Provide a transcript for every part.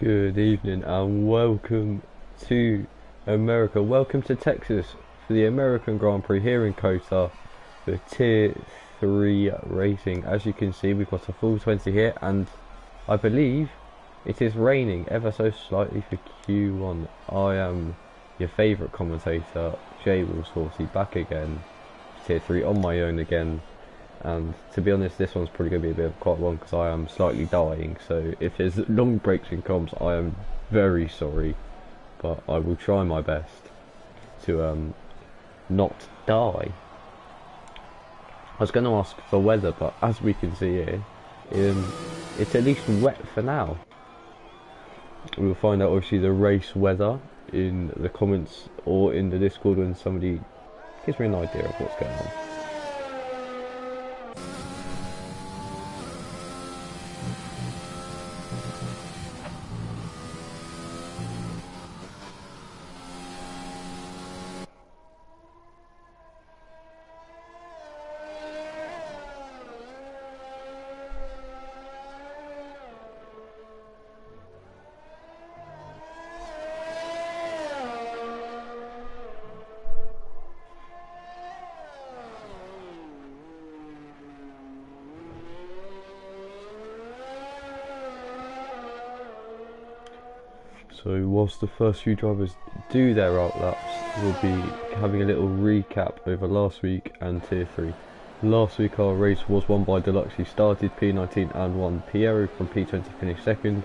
Good evening and welcome to America. Welcome to Texas for the American Grand Prix here in COTA for Tier 3 racing. As you can see, we've got a full 20 here, and I believe it is raining ever so slightly for Q1. I am your favourite commentator, Jay Wills Horsey, back again, Tier 3 on my own again. And to be honest, this one's probably going to be a bit of quite long because I am slightly dying, so if there's long breaks in comms, I am very sorry, but I will try my best to not die. I was going to ask for weather, but as we can see here, it's at least wet for now. We'll find out obviously the race weather in the comments or in the Discord when somebody gives me an idea of what's going on. So whilst the first few drivers do their outlaps, we'll be having a little recap over last week and Tier 3. Last week our race was won by Deluxe. He started P19 and won. Piero from P20 finished second,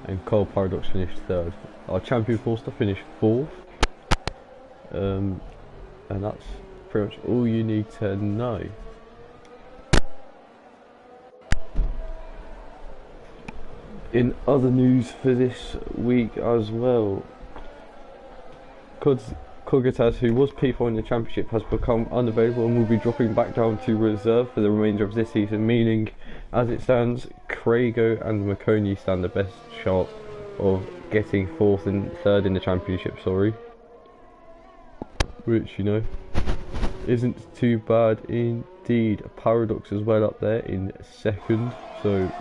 and Cole Paradox finished third. Our champion Forster finished fourth, and that's pretty much all you need to know. In other news for this week as well, Kogatas, who was P4 in the championship, has become unavailable and will be dropping back down to reserve for the remainder of this season, meaning as it stands, Craigo and Maconi stand the best shot of getting fourth and third in the championship, which, you know, isn't too bad indeed. Paradox as well up there in second, so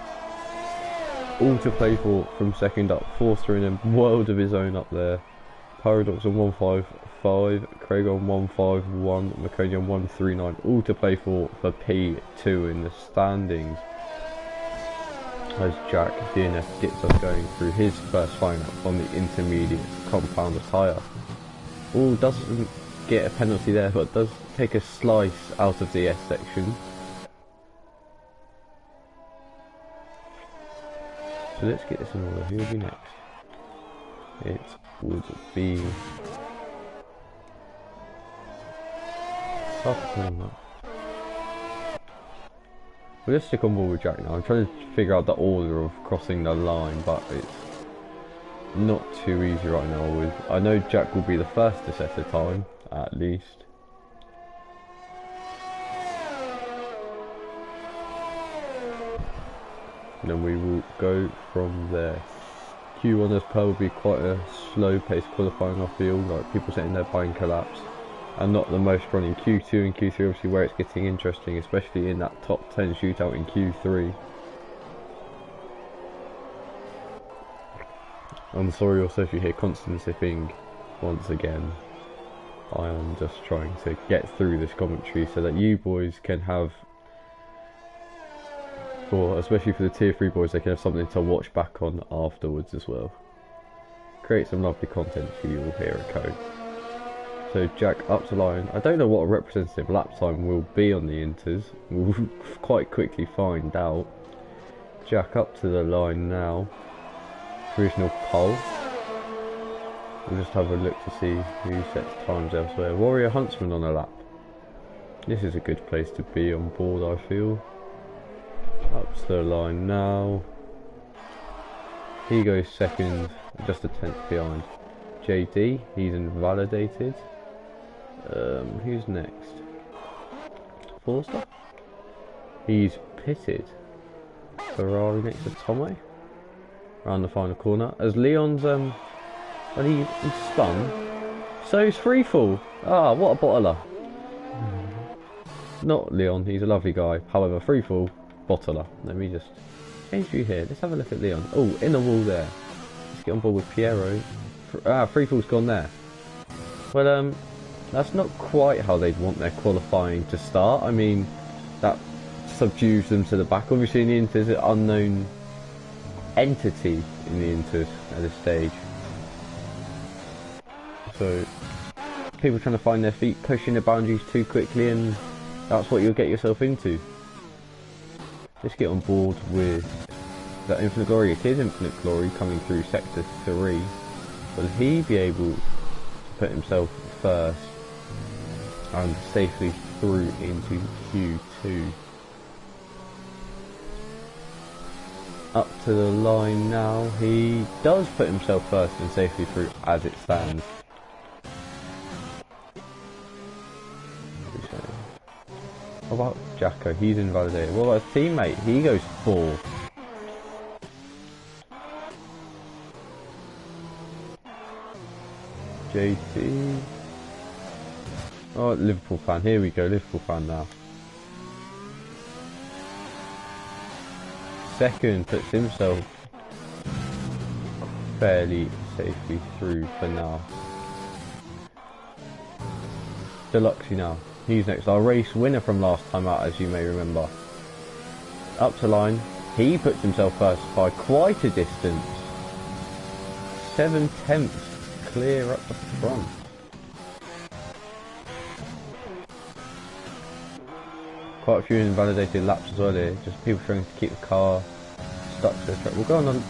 all to play for from second up. Forster in a world of his own up there. Paradox on 155, Craig on 151, Maconi on 139. All to play for P2 in the standings. As Jack DNF gets us going through his first final on the intermediate compounder tyre. All doesn't get a penalty there, but does take a slice out of the S section. So let's get this in order. Who will be next? It would be we'll just stick on board with Jack now. I'm trying to figure out the order of crossing the line, but it's not too easy right now. I know Jack will be the first to set a time, at least. And then we will go from there. Q1 as per will be quite a slow paced qualifying, I feel, like people sitting there buying collapse, and not the most fun in Q2 and Q3, obviously, where it's getting interesting, especially in that top 10 shootout in Q3. I'm sorry also if you hear constant sipping once again. I am just trying to get through this commentary so that you boys can have, especially for the Tier 3 boys, they can have something to watch back on afterwards as well. Create some lovely content for you all here at Code. So Jack up to line. I don't know what a representative lap time will be on the Inters. We'll quite quickly find out. Jack up to the line now. Provisional pole. We'll just have a look to see who sets times elsewhere. Warrior Huntsman on a lap. This is a good place to be on board, I feel. Up to the line now. He goes second, just a tenth behind. JD, he's invalidated. Who's next? Forster? He's pitted. Ferrari next to Tomo. Around the final corner. As Leon's when he's spun. So he's free fall. Ah, what a bottler. Not Leon, he's a lovely guy. However, free fall. Bottler. Let me just change you here. Let's have a look at Leon. Oh, in the wall there. get on board with Piero. Free fall's gone there. Well, that's not quite how they'd want their qualifying to start. I mean, that subdues them to the back. Obviously, in the Inters, an unknown entity in the Inters at this stage. So, people trying to find their feet, pushing the boundaries too quickly, and that's what you'll get yourself into. Let's get on board with that Infinite Glory. It is Infinite Glory coming through Sector 3. Will he be able to put himself first and safely through into Q2? Up to the line now. He does put himself first and safely through as it stands. What about Jacko? He's invalidated. What about his teammate? He goes 4th. JT. Oh, Liverpool fan. Here we go. Liverpool fan now. Second puts himself fairly safely through for now. Deluxe now. He's next. Our race winner from last time out, as you may remember. Up to line. He puts himself first by quite a distance. 7/10 clear up the front. Quite a few invalidated laps as well here. Just people trying to keep the car stuck to the track. We'll go on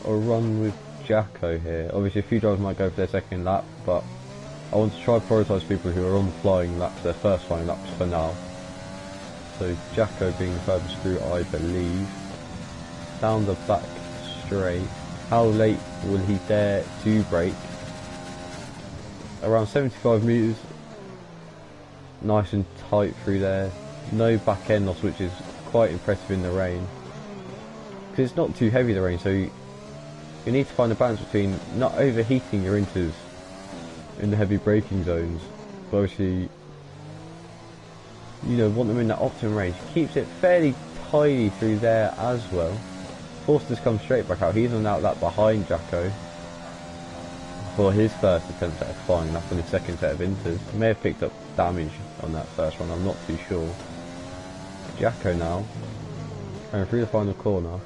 a run with Jacko here. Obviously, a few drivers might go for their second lap, but I want to try to prioritise people who are on flying laps, their first flying laps for now. So Jacko being the furthest through, I believe. Down the back straight. How late will he dare to brake? Around 75 metres. Nice and tight through there. No back end loss, which is quite impressive in the rain. Because it's not too heavy, the rain, so you need to find a balance between not overheating your inters in the heavy braking zones, but obviously, you know, want them in that optimum range. Keeps it fairly tidy through there as well. Forster's come straight back out. He's on out that behind Jacko for his first attempt at a flying lap on his second set of inters. He may have picked up damage on that first one, I'm not too sure. Jacko now going through the final corner.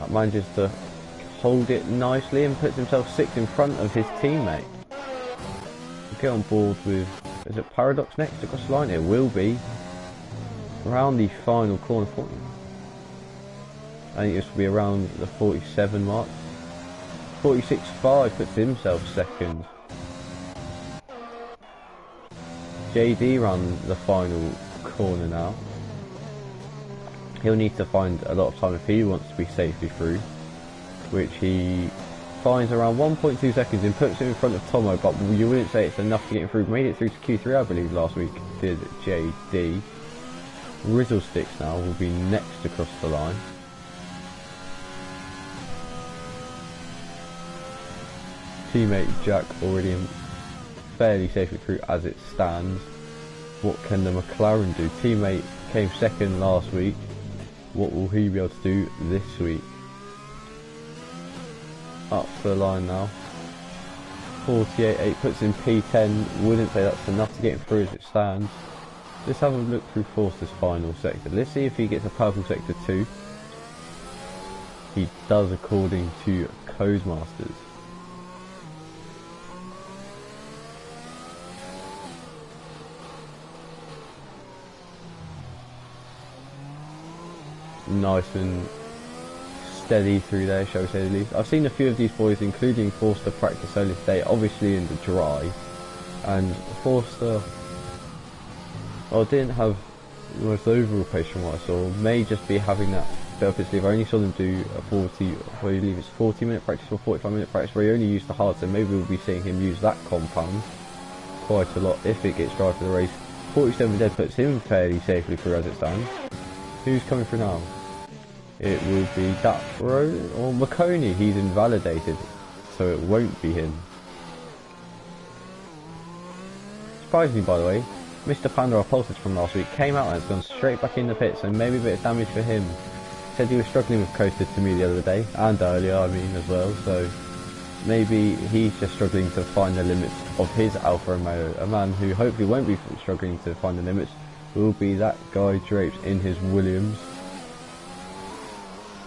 That manages to hold it nicely and puts himself 6th in front of his teammate. We'll get on board with, is it Paradox next across the line? It will be. Around the final corner for him. I think this will be around the 47 mark. 46.5 puts himself second. JD ran the final corner now. He'll need to find a lot of time if he wants to be safely through, which he finds around 1.2 seconds and puts it in front of Tomo, but you wouldn't say it's enough to get him through. Made it through to Q3, I believe, last week did JD. Rizzle Sticks now will be next across the line. Teammate Jack already fairly safely through as it stands. What can the McLaren do? Teammate came second last week. What will he be able to do this week? Up to the line now. 48.8 puts in P10. Wouldn't say that's enough to get him through as it stands. Let's have a look through Forster's final sector. Let's see if he gets a purple sector 2. He does, according to Codemasters. Nice and steady through there, shall we say the least. I've seen a few of these boys, including Forster, practice early today, obviously in the dry, and Forster, well, didn't have the most overall pace from what I saw. May just be having that bit up his sleeve. I only saw them do a 40, I believe it's 40-minute practice or 45-minute practice where he only used the hard, so maybe we'll be seeing him use that compound quite a lot if it gets dry for the race. 47 dead puts him fairly safely through as it stands. Who's coming through now? It will be that Road or McConey. He's invalidated, so it won't be him. Surprisingly, by the way, Mr. Panda, our pulses from last week, came out and has gone straight back in the pit, so maybe a bit of damage for him said he was struggling with coaster to me the other day, and earlier I mean as well, so maybe he's just struggling to find the limits of his Alfa Romeo. A man who hopefully won't be struggling to find the limits will be that guy draped in his Williams.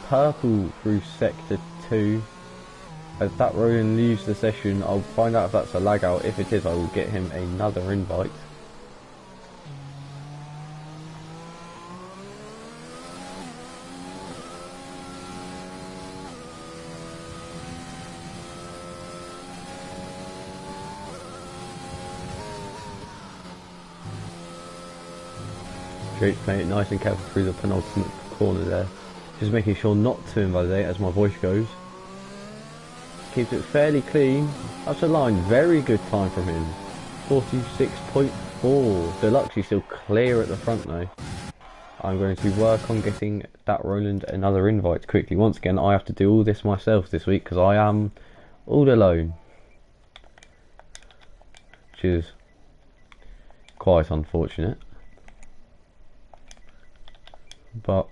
Purple through sector 2. As that Roland leaves the session, I'll find out if that's a lag out. If it is, I will get him another invite. Drake's playing it nice and careful through the penultimate corner there. Just making sure not to invalidate as my voice goes. Keeps it fairly clean. That's a line. Very good time from him. 46.4. Deluxe is still clear at the front though. I'm going to work on getting that Roland another invite quickly. Once again, I have to do all this myself this week because I am all alone. Which is quite unfortunate. But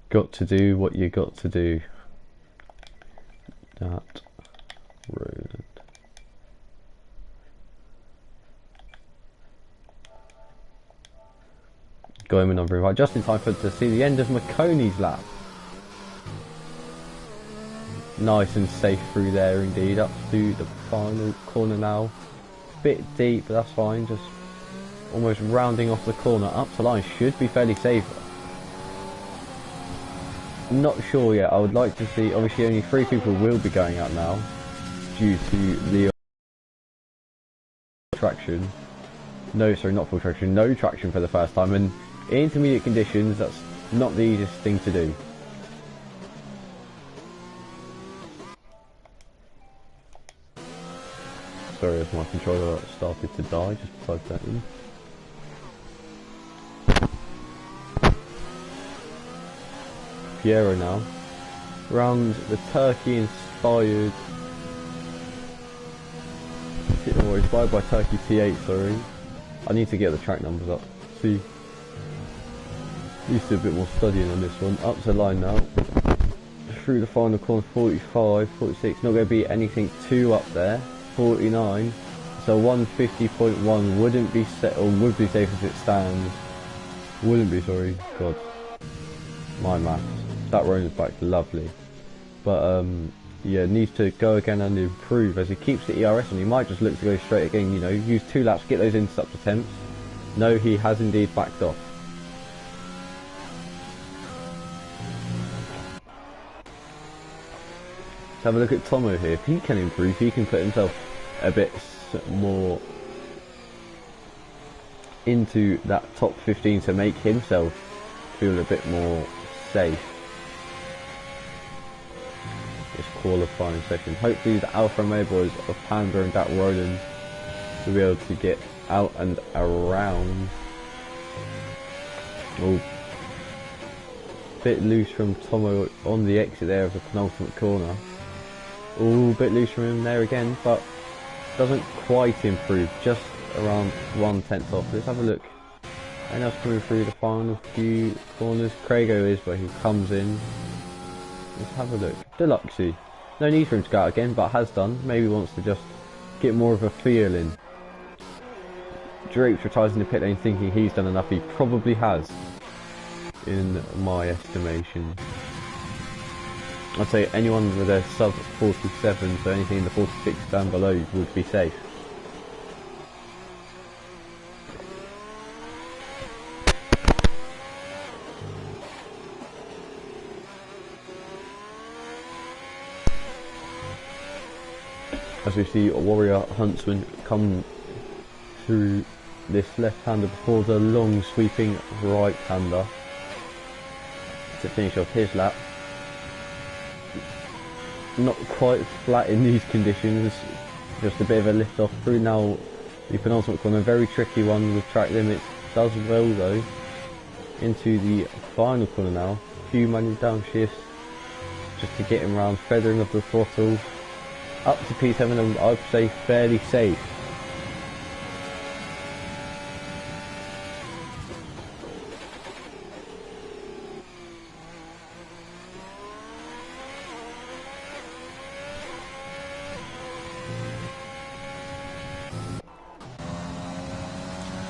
got to do what you got to do. That Roland. Got him another invite just in time for to see the end of McConey's lap. Nice and safe through there indeed. Up to the final corner now. Bit deep, but that's fine. Just almost rounding off the corner. Up to line should be fairly safe. Not sure yet. I would like to see. Obviously, only 3 people will be going out now due to the traction. No, sorry, not full traction. No traction for the first time, and in intermediate conditions, that's not the easiest thing to do. Sorry, as my controller started to die. Just plug that in. Piero now around the Turkey inspired inspired by Turkey T8, sorry. I need to get the track numbers up. See, need to do a bit more studying on this one. Up to line now. Through the final corner, 45, 46, not going to be anything too up there. 49, so 150.1 wouldn't be set, or would be safe as it stands. Wouldn't be, sorry, God. My maths. That Roland's back, lovely. But yeah, needs to go again and improve as he keeps the ERS on. He might just look to go straight again, you know, use 2 laps, get those intercept attempts. No, he has indeed backed off. Let's have a look at Tomo here. If he can improve, he can put himself a bit more into that top 15 to make himself feel a bit more safe. This qualifying session. Hopefully the Alfa Romeo boys of Panda and that Roland will be able to get out and around. Oh, bit loose from Tomo on the exit there of the penultimate corner. Oh, bit loose from him there again, but doesn't quite improve. Just around 1/10 off. Let's have a look. And that's coming through the final few corners. Craigo is where he comes in. Let's have a look. Deluxey. No need for him to go out again, but has done. Maybe wants to just get more of a feel in. Drake's retires in the pit lane thinking he's done enough. He probably has, in my estimation. I'd say anyone with a sub 47, so anything in the 46 down below would be safe. As we see Warrior Huntsman come through this left-hander before the long sweeping right-hander to finish off his lap. Not quite flat in these conditions, just a bit of a lift off through now the penultimate corner. Very tricky one with track limits. Does well though into the final corner now. Few manual downshifts just to get him round, feathering of the throttle. Up to P7 and I'd say fairly safe.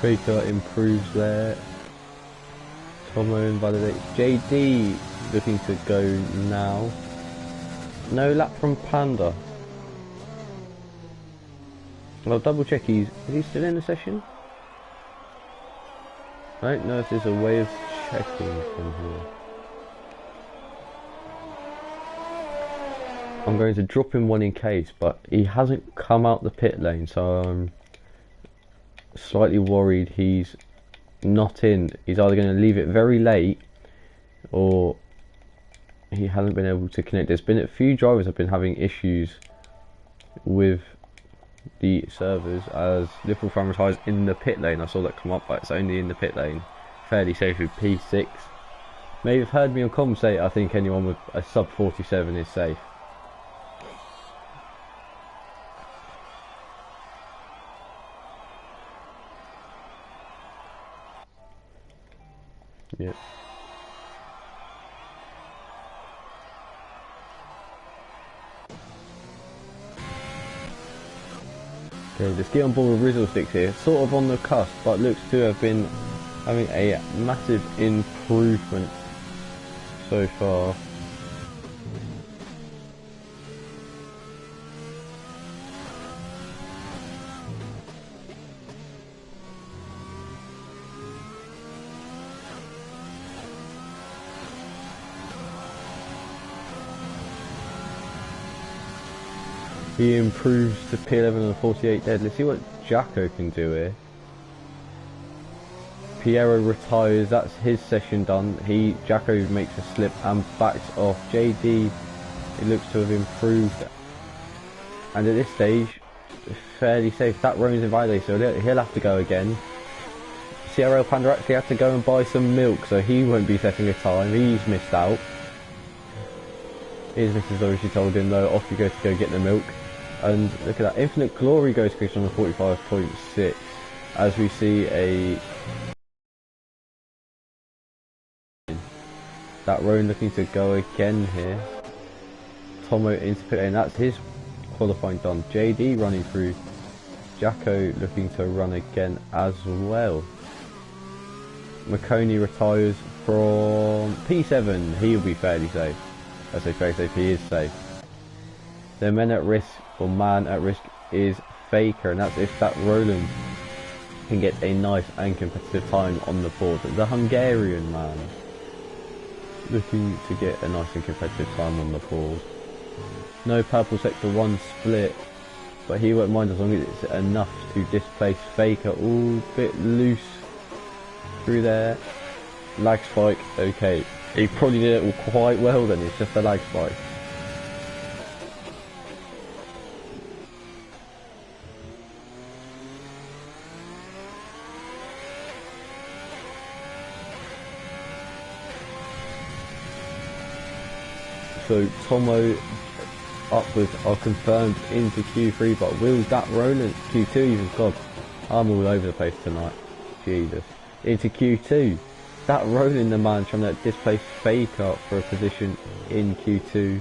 Faker improves there. Tomo invalidates. JD looking to go now. No lap from Panda. I'll double check is he still in the session? I don't know if there's a way of checking from here. I'm going to drop him one in case, but he hasn't come out the pit lane, so I'm slightly worried he's not in. He's either going to leave it very late or he hasn't been able to connect. There's been a few drivers have been having issues with the servers as Liverpool fan retires in the pit lane. I saw that come up, but it's only in the pit lane. Fairly safe with P6. Maybe you've heard me on comms say I think anyone with a sub 47 is safe. Yeah. Okay, let's get on board with Rizzle Sticks here. Sort of on the cusp, but looks to have been having a massive improvement so far. He improves to P11 and 48 dead. Let's see what Jacko can do here. Piero retires, that's his session done. Jacko makes a slip and backs off. JD, it looks to have improved. And at this stage, fairly safe. That Rowan's invalidated, so he'll have to go again. CRL Panda actually had to go and buy some milk, so he won't be setting a time. He's missed out. His missus obviously told him, no, off you go to go get the milk. And look at that, Infinite Glory goes Chris on the 45.6 as we see that Rowan looking to go again here. Tomo into pit lane, that's his qualifying done. JD running through. Jacko looking to run again as well. McConey retires from P7, he'll be fairly safe. I say fairly safe, he is safe. The men at risk, or man at risk, is Faker, and that's if that Roland can get a nice and competitive time on the board. The Hungarian man looking to get a nice and competitive time on the board. No purple sector 1 split, but he won't mind as long as it's enough to displace Faker. All a bit loose through there. Lag spike, okay. He probably did it all quite well then, it's just a lag spike. So Tomo upwards are confirmed into Q3, but will that Roland Q2 even? God, I'm all over the place tonight. Jesus. Into Q2. That Roland the man trying to displace Faker for a position in Q2.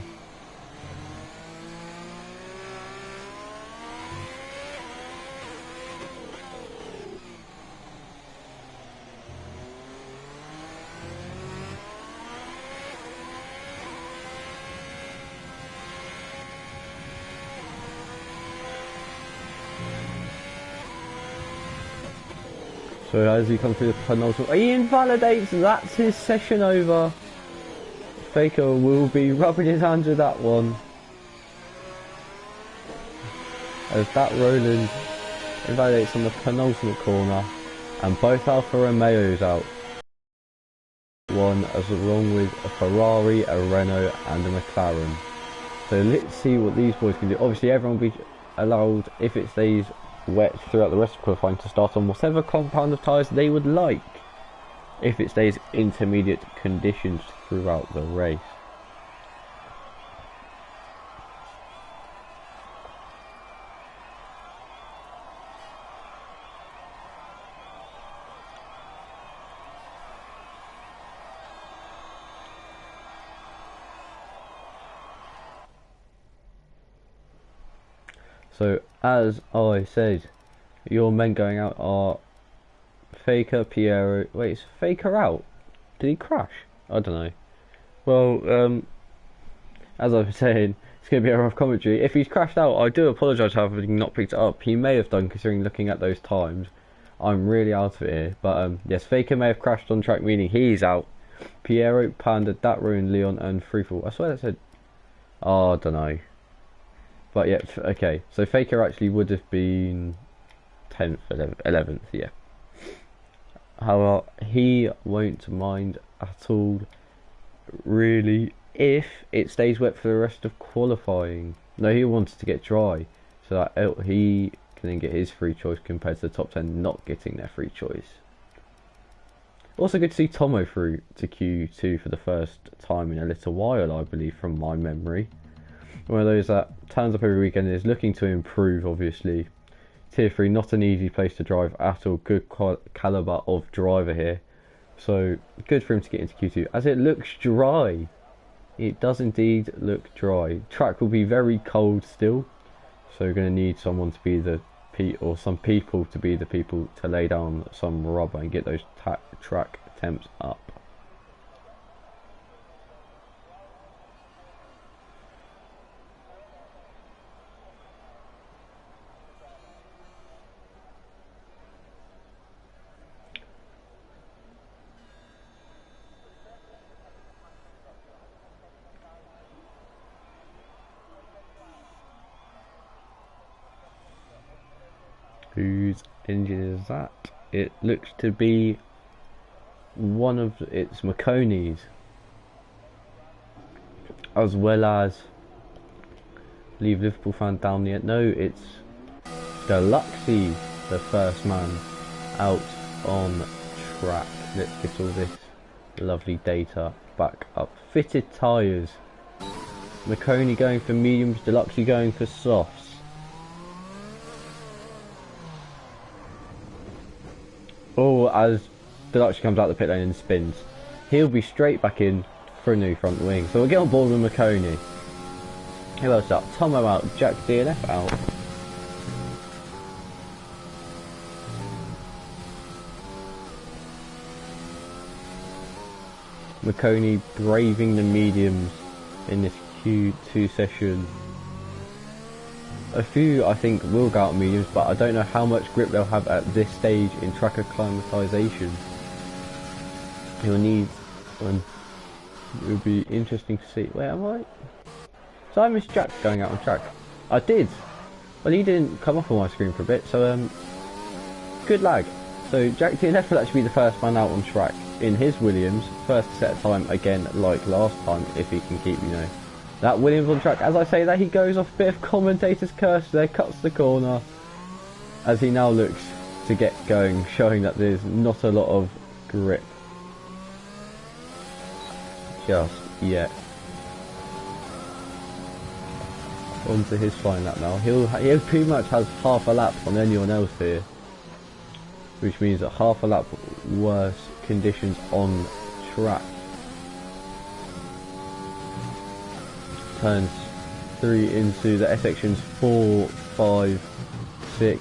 So as he comes through the penultimate, he invalidates, that's his session over. Faker will be rubbing his hands with that one. As that Roland invalidates on the penultimate corner, and both Alfa Romeos out. One as along with a Ferrari, a Renault and a McLaren. So let's see what these boys can do. Obviously everyone will be allowed, if it stays wet throughout the rest of qualifying, to start on whatever compound of tyres they would like if it stays intermediate conditions throughout the race. So as I said, your men going out are Faker, Piero. Wait, is Faker out? Did he crash? I don't know. Well, as I was saying, it's going to be a rough commentary. If he's crashed out, I do apologise for having not picked it up. He may have done, considering looking at those times. I'm really out of it here. But yes, Faker may have crashed on track, meaning he's out. Piero, Panda, Dat Ruin, Leon, and Freefall. I swear that said... Oh, I don't know. But yeah, okay. So Faker actually would have been 10th, 11th, yeah. However, he won't mind at all, really, if it stays wet for the rest of qualifying. No, he wanted to get dry, so that he can then get his free choice compared to the top 10 not getting their free choice. Also good to see Tomo through to Q2 for the first time in a little while, I believe, from my memory. One of those that turns up every weekend and is looking to improve, obviously. Tier 3, not an easy place to drive at all. Good calibre of driver here. So, good for him to get into Q2. As it looks dry. It does indeed look dry. Track will be very cold still. So, we're going to need someone to be the... or some people to be the people to lay down some rubber and get those track temps up. Whose engine is that? It looks to be one of its Marconi's, as well as leave Liverpool fan down the end. No, it's Deluxey, the first man out on track. Let's get all this lovely data back up. Fitted tyres. Marconi going for mediums, Deluxey going for softs. Oh, as Deluxey comes out the pit lane and spins, he'll be straight back in for a new front wing. So we'll get on board with Marconi. Who else up? Tomo out, Jack DNF out. Marconi braving the mediums in this Q2 session. A few, I think, will go out mediums, but I don't know how much grip they'll have at this stage in track acclimatization. He'll need, it will be interesting to see. Where am I? So I missed Jack going out on track. I did. Well, he didn't come up on my screen for a bit, so good lag. So Jack DNF will actually be the first man out on track in his Williams, first set time again, like last time, if he can keep, that Williams on track. As I say that, he goes off a bit of commentator's curse there, cuts the corner as he now looks to get going, showing that there's not a lot of grip just yet. Onto his fine lap now. He pretty much has half a lap on anyone else here, which means that half a lap worse conditions on track. Turns 3 into the S sections 4, 5, 6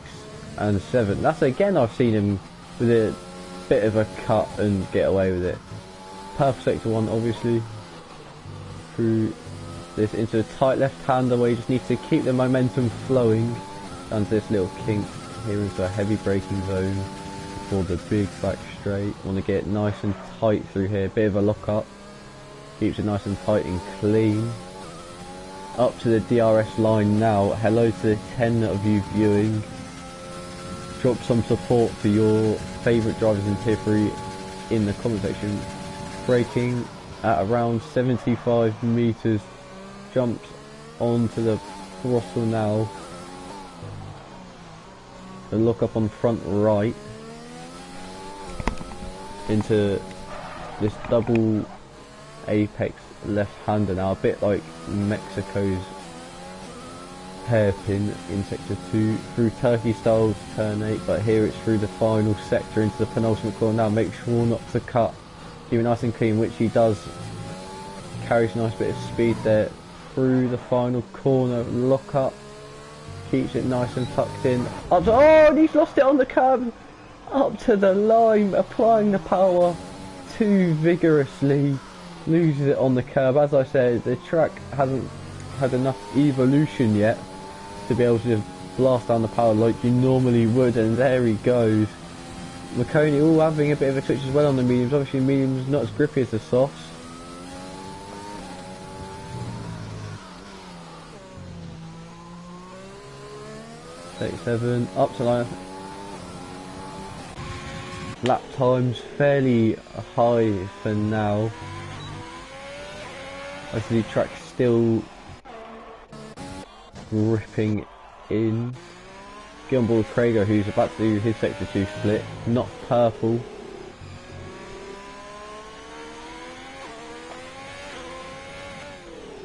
and 7. That's again, I've seen him with a bit of a cut and get away with it. Perfect sector 1 obviously. Through this into a tight left-hander where you just need to keep the momentum flowing. Down to this little kink here into a heavy braking zone before the big back straight. Want to get nice and tight through here. Bit of a lock up. Keeps it nice and tight and clean. Up to the DRS line now. Hello to the 10 of you viewing. Drop some support for your favourite drivers in Tier 3 in the comment section. Braking at around 75 metres. Jumps onto the throttle now. The lock up on front right. Into this double apex left-hander now, a bit like Mexico's hairpin in sector 2 through Turkey styles turn 8, but here it's through the final sector into the penultimate corner now. Make sure not to cut, keep it nice and clean, which he does. Carries a nice bit of speed there through the final corner. Lock up, keeps it nice and tucked in. Up to, oh, and he's lost it on the curb. Up to the line, applying the power too vigorously, loses it on the curb. As I said, the track hasn't had enough evolution yet to be able to just blast down the power like you normally would, and there he goes. McConey all having a bit of a twitch as well on the mediums. Obviously mediums not as grippy as the softs. .37 up to line. Lap times fairly high for now. I see the track still gripping in. Get on board Krager, who's about to do his sector 2 split, not purple.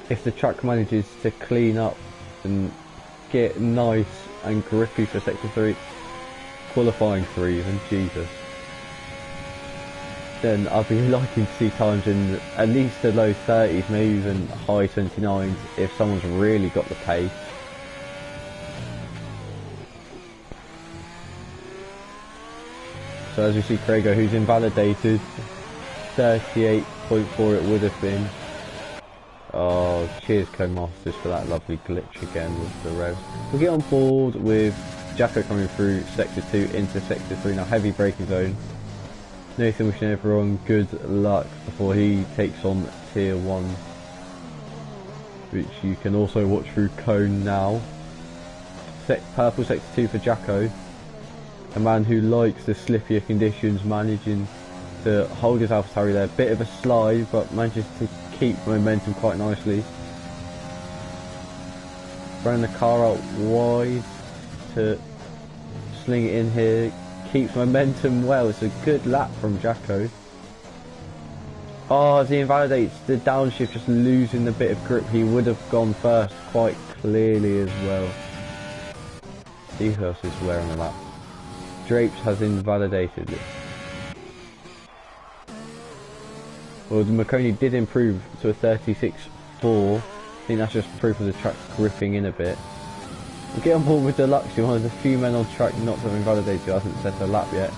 If the track manages to clean up and get nice and grippy for sector 3, qualifying 3 even, Jesus, then I'd be liking to see times in at least the low 30s, maybe even high 29s if someone's really got the pace. So as we see Krager, who's invalidated, 38.4 it would have been. Oh, cheers Co-Masters for that lovely glitch again with the revs. We'll get on board with Jacko coming through sector 2 into sector 3 now, heavy braking zone. Nathan wishing everyone good luck before he takes on tier 1, which you can also watch through Cone now. Purple sector 2 for Jacko, a man who likes the slippier conditions, managing to hold his AlphaTauri there. Bit of a slide, but manages to keep momentum quite nicely. Running the car out wide to sling it in here. Keeps momentum well. It's a good lap from Jacko. Oh, as he invalidates the downshift, just losing the bit of grip. He would have gone first quite clearly as well. See who else is wearing the lap. Drapes has invalidated it. Well, McConey did improve to a 36.4. I think that's just proof of the track gripping in a bit. We'll get on board with Deluxe, one of the few men on track not to have invalidated, who hasn't set a lap yet.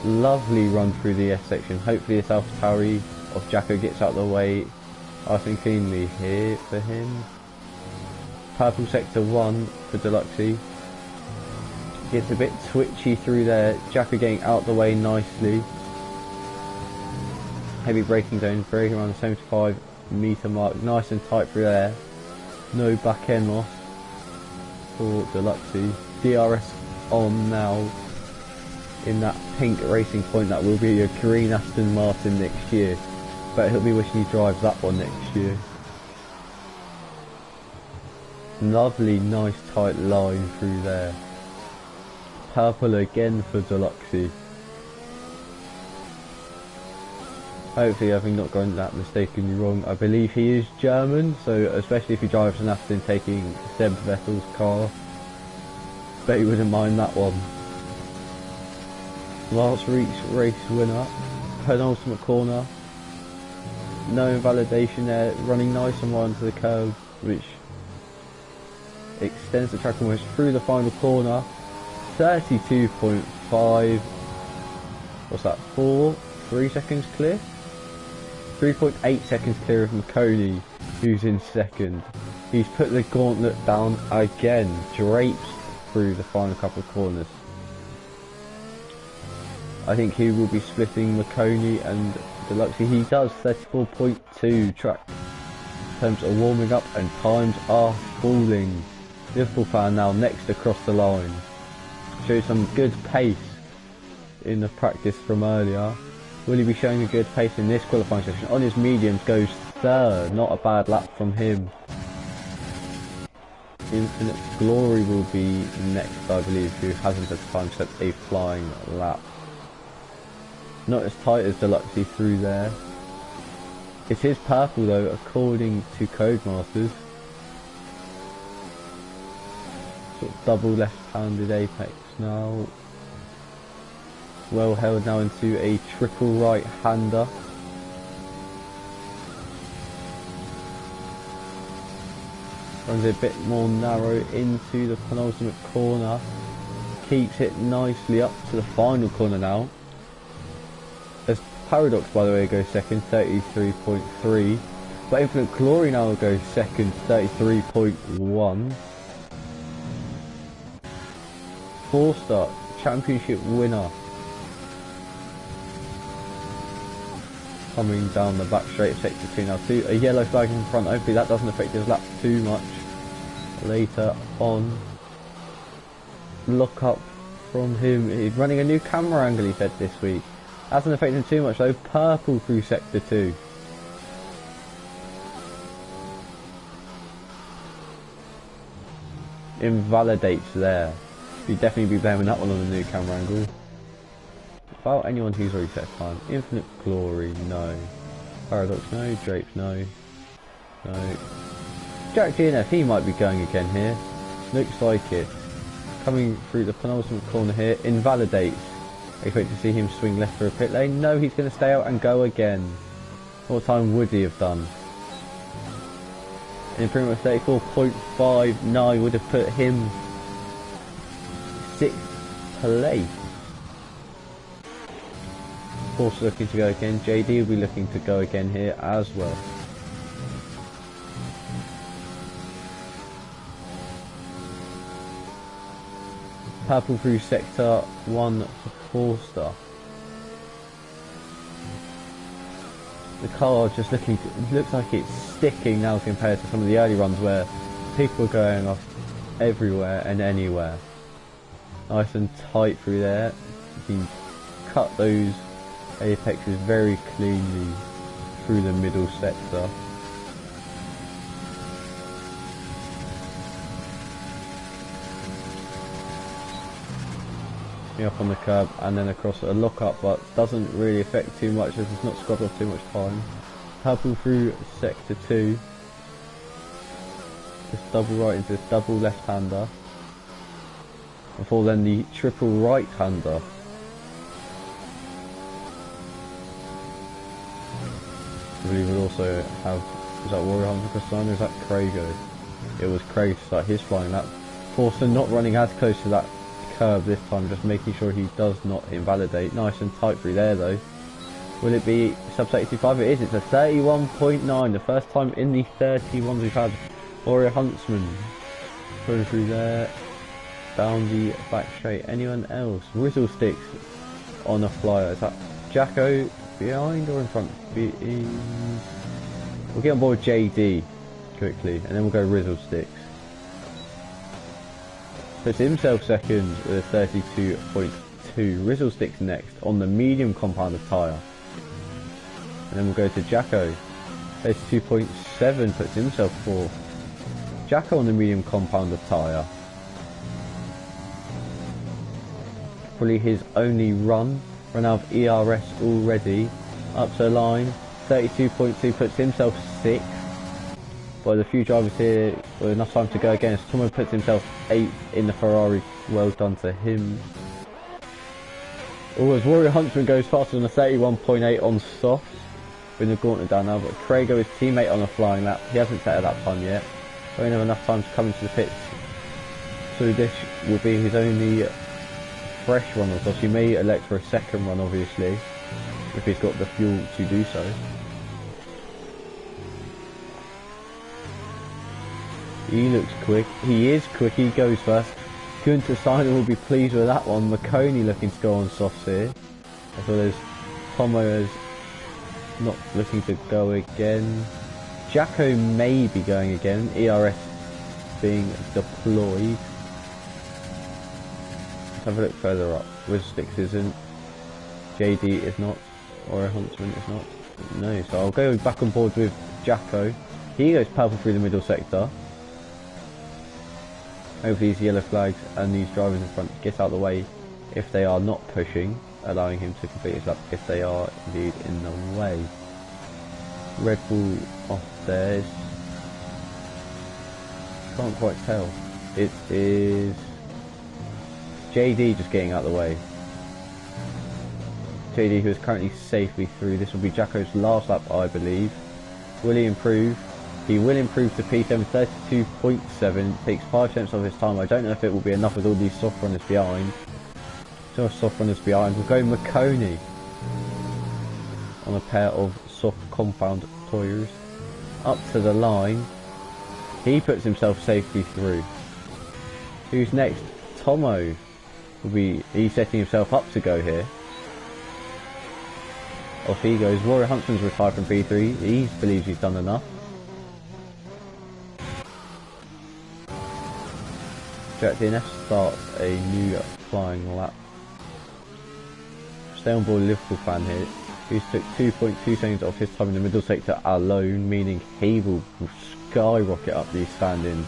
Lovely run through the S section. Hopefully this AlphaTauri of Jacko gets out of the way. I think cleanly here for him. Purple sector 1 for Deluxe. Gets a bit twitchy through there. Jacko getting out the way nicely. Heavy braking zone, braking around the 75 metre mark. Nice and tight through there. No back end loss for Deluxe. DRS on now in that pink Racing Point. That will be a green Aston Martin next year. But he'll be wishing he drives that one next year. Lovely, nice tight line through there. Purple again for Deluxe. Hopefully having not gone that mistakenly wrong. I believe he is German, so especially if he drives an Aston taking Seb Vettel's car, bet he wouldn't mind that one. Last race winner, penultimate corner. No invalidation there, running nice and wide onto the curb, which extends the track almost through the final corner. 32.5, what's that, 3 seconds clear? 3.8 seconds clear of McConey, who's in second. He's put the gauntlet down again, drapes through the final couple of corners. I think he will be splitting McConey and Deluxe. He does 34.2 track in terms of warming up, and times are falling. Liverpool fan now next across the line. Shows some good pace in the practice from earlier. Will he be showing a good pace in this qualifying session? On his mediums goes third, not a bad lap from him. Infinite Glory will be next, I believe, who hasn't at the time set a flying lap. Not as tight as Deluxe through there. It is purple though, according to Codemasters. Sort of double left-handed apex now. Well held now into a triple right-hander. Runs a bit more narrow into the penultimate corner. keeps it nicely up to the final corner now. As Paradox, by the way, goes second, 33.3. But Infinite Glory now goes second, 33.1. 4-star championship winner coming down the back straight of sector 2 now. A yellow flag in front. Hopefully that doesn't affect his lap too much later on. Look up from him. He's running a new camera angle, he said, this week. Hasn't affected him too much though. Purple through sector 2. Invalidates there. You'd definitely be blaming that one on the new camera angle. About anyone who's already set time. Infinite Glory, no. Paradox, no. Drapes, no. No. Jack GNF, he might be going again here. Looks like it. Coming through the penultimate corner here. Invalidates. I expect to see him swing left for a pit lane. No, he's going to stay out and go again. What time would he have done? An improvement of 34.5. No, would have put him 6th place. Force looking to go again. JD will be looking to go again here as well. Purple through sector 1 for 4-star. The car just looks like it's sticking now compared to some of the early runs where people are going off everywhere and anywhere. Nice and tight through there. You can cut those apexes very cleanly through the middle sector. Up on the curb and then across a lock-up, but doesn't really affect too much as it's not scrubbed off too much time. Purple through sector 2. Just double right into this double left-hander. Before then the triple right-hander. I believe we'll also have, is that Warrior Hunter across the line or is that Crago? It was Craig to start his flying lap. Forster not running as close to that curb this time, just making sure he does not invalidate. Nice and tight through there though. Will it be sub 35? It is. It's a 31.9, the first time in the 31s we've had Warrior Huntsman going through there, down the back straight. Anyone else? Rizzle Sticks on a flyer. Is that Jacko behind or in front? We'll get on board JD quickly and then we'll go Rizzle Sticks. Puts himself second with a 32.2. Rizzle Sticks next on the medium compound of tyre. And then we'll go to Jacko. 32.7 puts himself fourth. Jacko on the medium compound of tyre. Probably his only run out of ERS already. Up to the line. 32.2 puts himself sixth. But the few drivers here with enough time to go against. Tomo puts himself 8th in the Ferrari. Well done to him. Oh, as Warrior Huntsman goes faster than a 31.8 on softs. Bring the gauntlet down now, but Crago, his teammate, on a flying lap. He hasn't set a lap time yet. Won't have enough time to come into the pits. So this will be his only fresh run of softs. He may elect for a second run, obviously, if he's got the fuel to do so. He looks quick. He is quick. He goes first. Gunter Steiner will be pleased with that one. McConey looking to go on softs here. As well as Tomo is not looking to go again. Jacko may be going again. ERS being deployed. Let's have a look further up. Rizzsticks isn't. JD is not. Or a Huntsman is not. No, so I'll go back on board with Jacko. He goes purple through the middle sector. Hopefully these yellow flags and these drivers in front get out of the way if they are not pushing, allowing him to complete his lap if they are indeed in the way. Red Bull off there. Can't quite tell. It is JD just getting out of the way. JD, who is currently safely through. This will be Jacko's last lap, I believe. Will he improve? He will improve to P7 32.7. Takes 5 tenths of his time. I don't know if it will be enough with all these soft runners behind. So soft runners behind. We'll go Marconi on a pair of soft compound tyres. Up to the line. He puts himself safely through. Who's next? Tomo. He's setting himself up to go here. Off he goes. Warrior Huntsman's retired from P3. He believes he's done enough. Jack DNF starts a new flying lap. Stay on board Liverpool fan here. Who's took 2.2 seconds off his time in the middle sector alone, meaning he will skyrocket up these standings.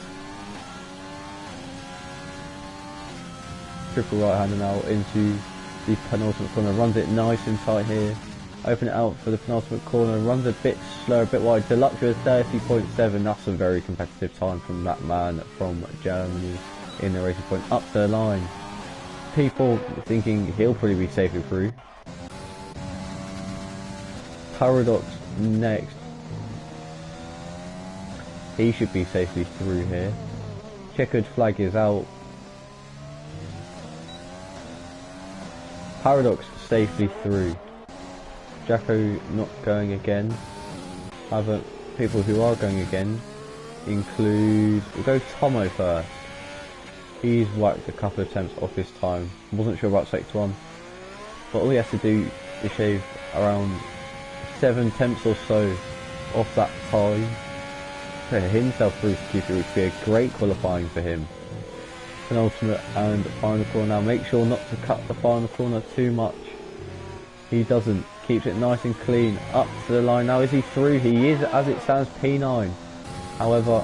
Triple right hander now into the penultimate corner. Runs it nice and tight here. Open it out for the penultimate corner. Runs a bit slow, a bit wide. Deluxe with 30.7. That's a very competitive time from that man from Germany in the racing point. Up the line. People thinking he'll probably be safely through. Paradox next. He should be safely through here. Checkered flag is out. Paradox safely through. Jacko not going again. Other people who are going again include... We'll go Tomo first. He's whacked a couple of attempts off his time. Wasn't sure about sector 1. But all he has to do is shave around 7 tenths or so off that time. Put himself through to Q3, which would be a great qualifying for him. Penultimate and final corner now. Make sure not to cut the final corner too much. He doesn't. Keeps it nice and clean. Up to the line now. Is he through? He is, as it stands, P9. However,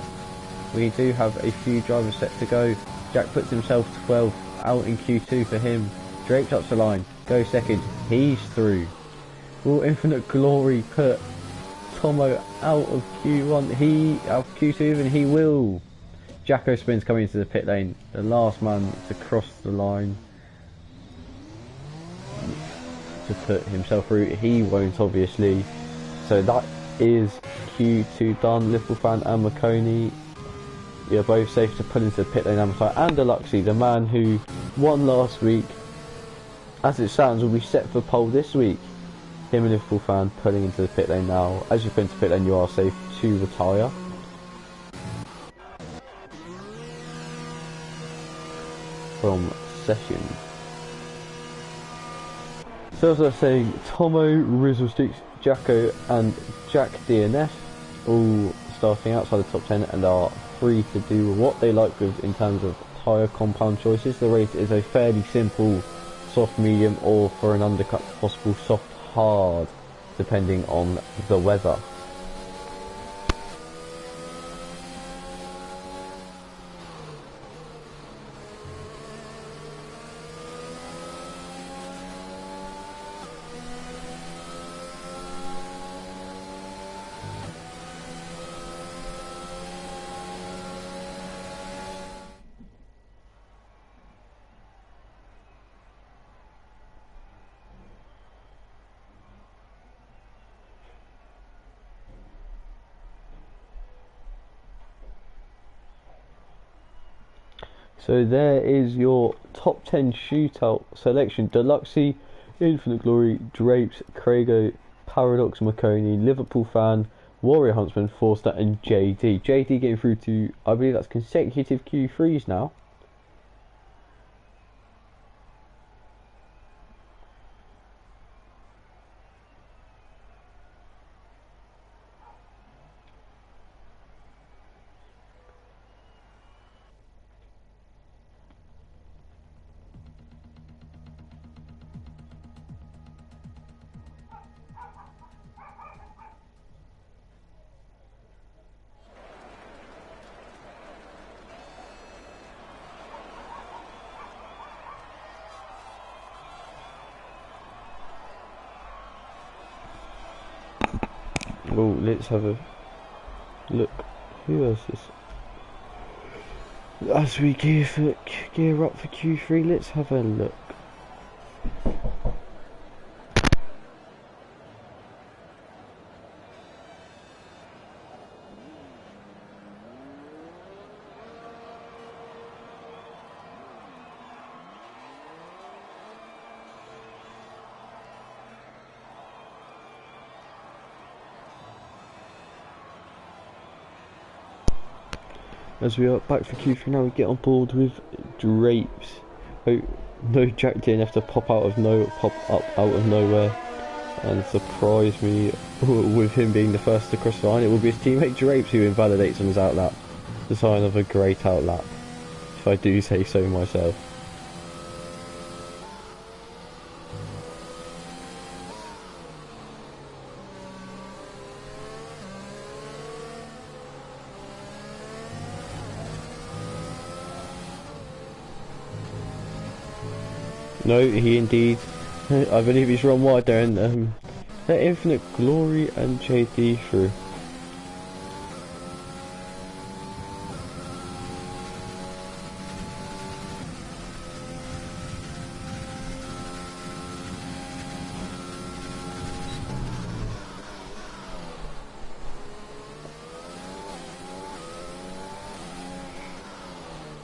we do have a few drivers set to go. Jack puts himself 12 out in Q2 for him. Draped up the line. Goes second. He's through. Will Infinite Glory put Tomo out of Q1? Out of Q2 even? He will. Jacko Spin's coming into the pit lane. The last man to cross the line to put himself through. He won't, obviously. So that is Q2 done. Liverpool fan and Marconi, you're both safe to put into the pit lane. And Deluxey, the man who won last week, as it stands, will be set for pole this week. Him and Liverpool fan pulling into the pit lane now. As you put into the pit lane, you are safe to retire. From session. So as I was saying, Tomo, Rizzle Sticks, Jacko and Jack DNF all starting outside the top 10 and are free to do what they like with in terms of tyre compound choices. The race is a fairly simple soft medium, or for an undercut possible soft hard, depending on the weather. So there is your top 10 shootout selection. Deluxey, Infinite Glory, Drapes, Crago, Paradox, Marconi, Liverpool fan, Warrior Huntsman, Forster and JD. JD getting through to, I believe that's consecutive Q3s now. Oh, let's have a look. Who else is? As we gear up for Q3, let's have a look. As we are back for Q3 now, we get on board with Drapes. Oh, no, Jack didn't have to pop up out of nowhere and surprise me with him being the first to cross the line. It will be his teammate Drapes who invalidates on his outlap. The sign of a great outlap, if I do say so myself. No, he indeed. I believe he's run wide there, and let Infinite Glory and JD through.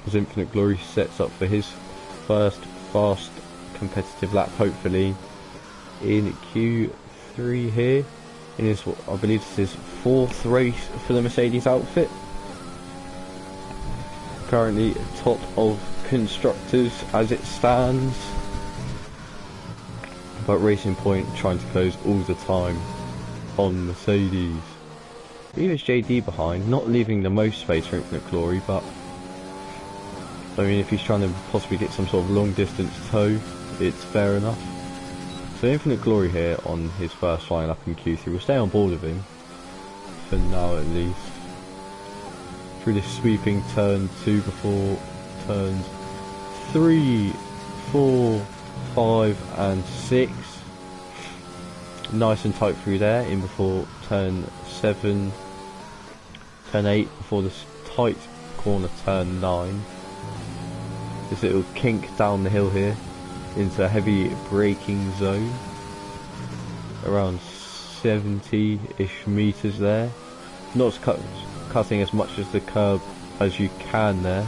As Infinite Glory sets up for his first fast competitive lap, hopefully in Q3 here, in his, I believe this is his 4th race for the Mercedes outfit. Currently top of constructors as it stands, but Racing Point trying to close all the time on Mercedes. I believe it's JD behind, not leaving the most space for Infinite Glory, but I mean, if he's trying to possibly get some sort of long distance tow, it's fair enough. So Infinite Glory here on his first flying up in Q3. We'll stay on board with him, for now at least. Through this sweeping turn 2 before turns 3, 4, 5 and 6. Nice and tight through there, in before turn 7, turn 8, before this tight corner turn 9. This little kink down the hill here into a heavy braking zone, around 70-ish meters there. Not cutting as much as the curb as you can there.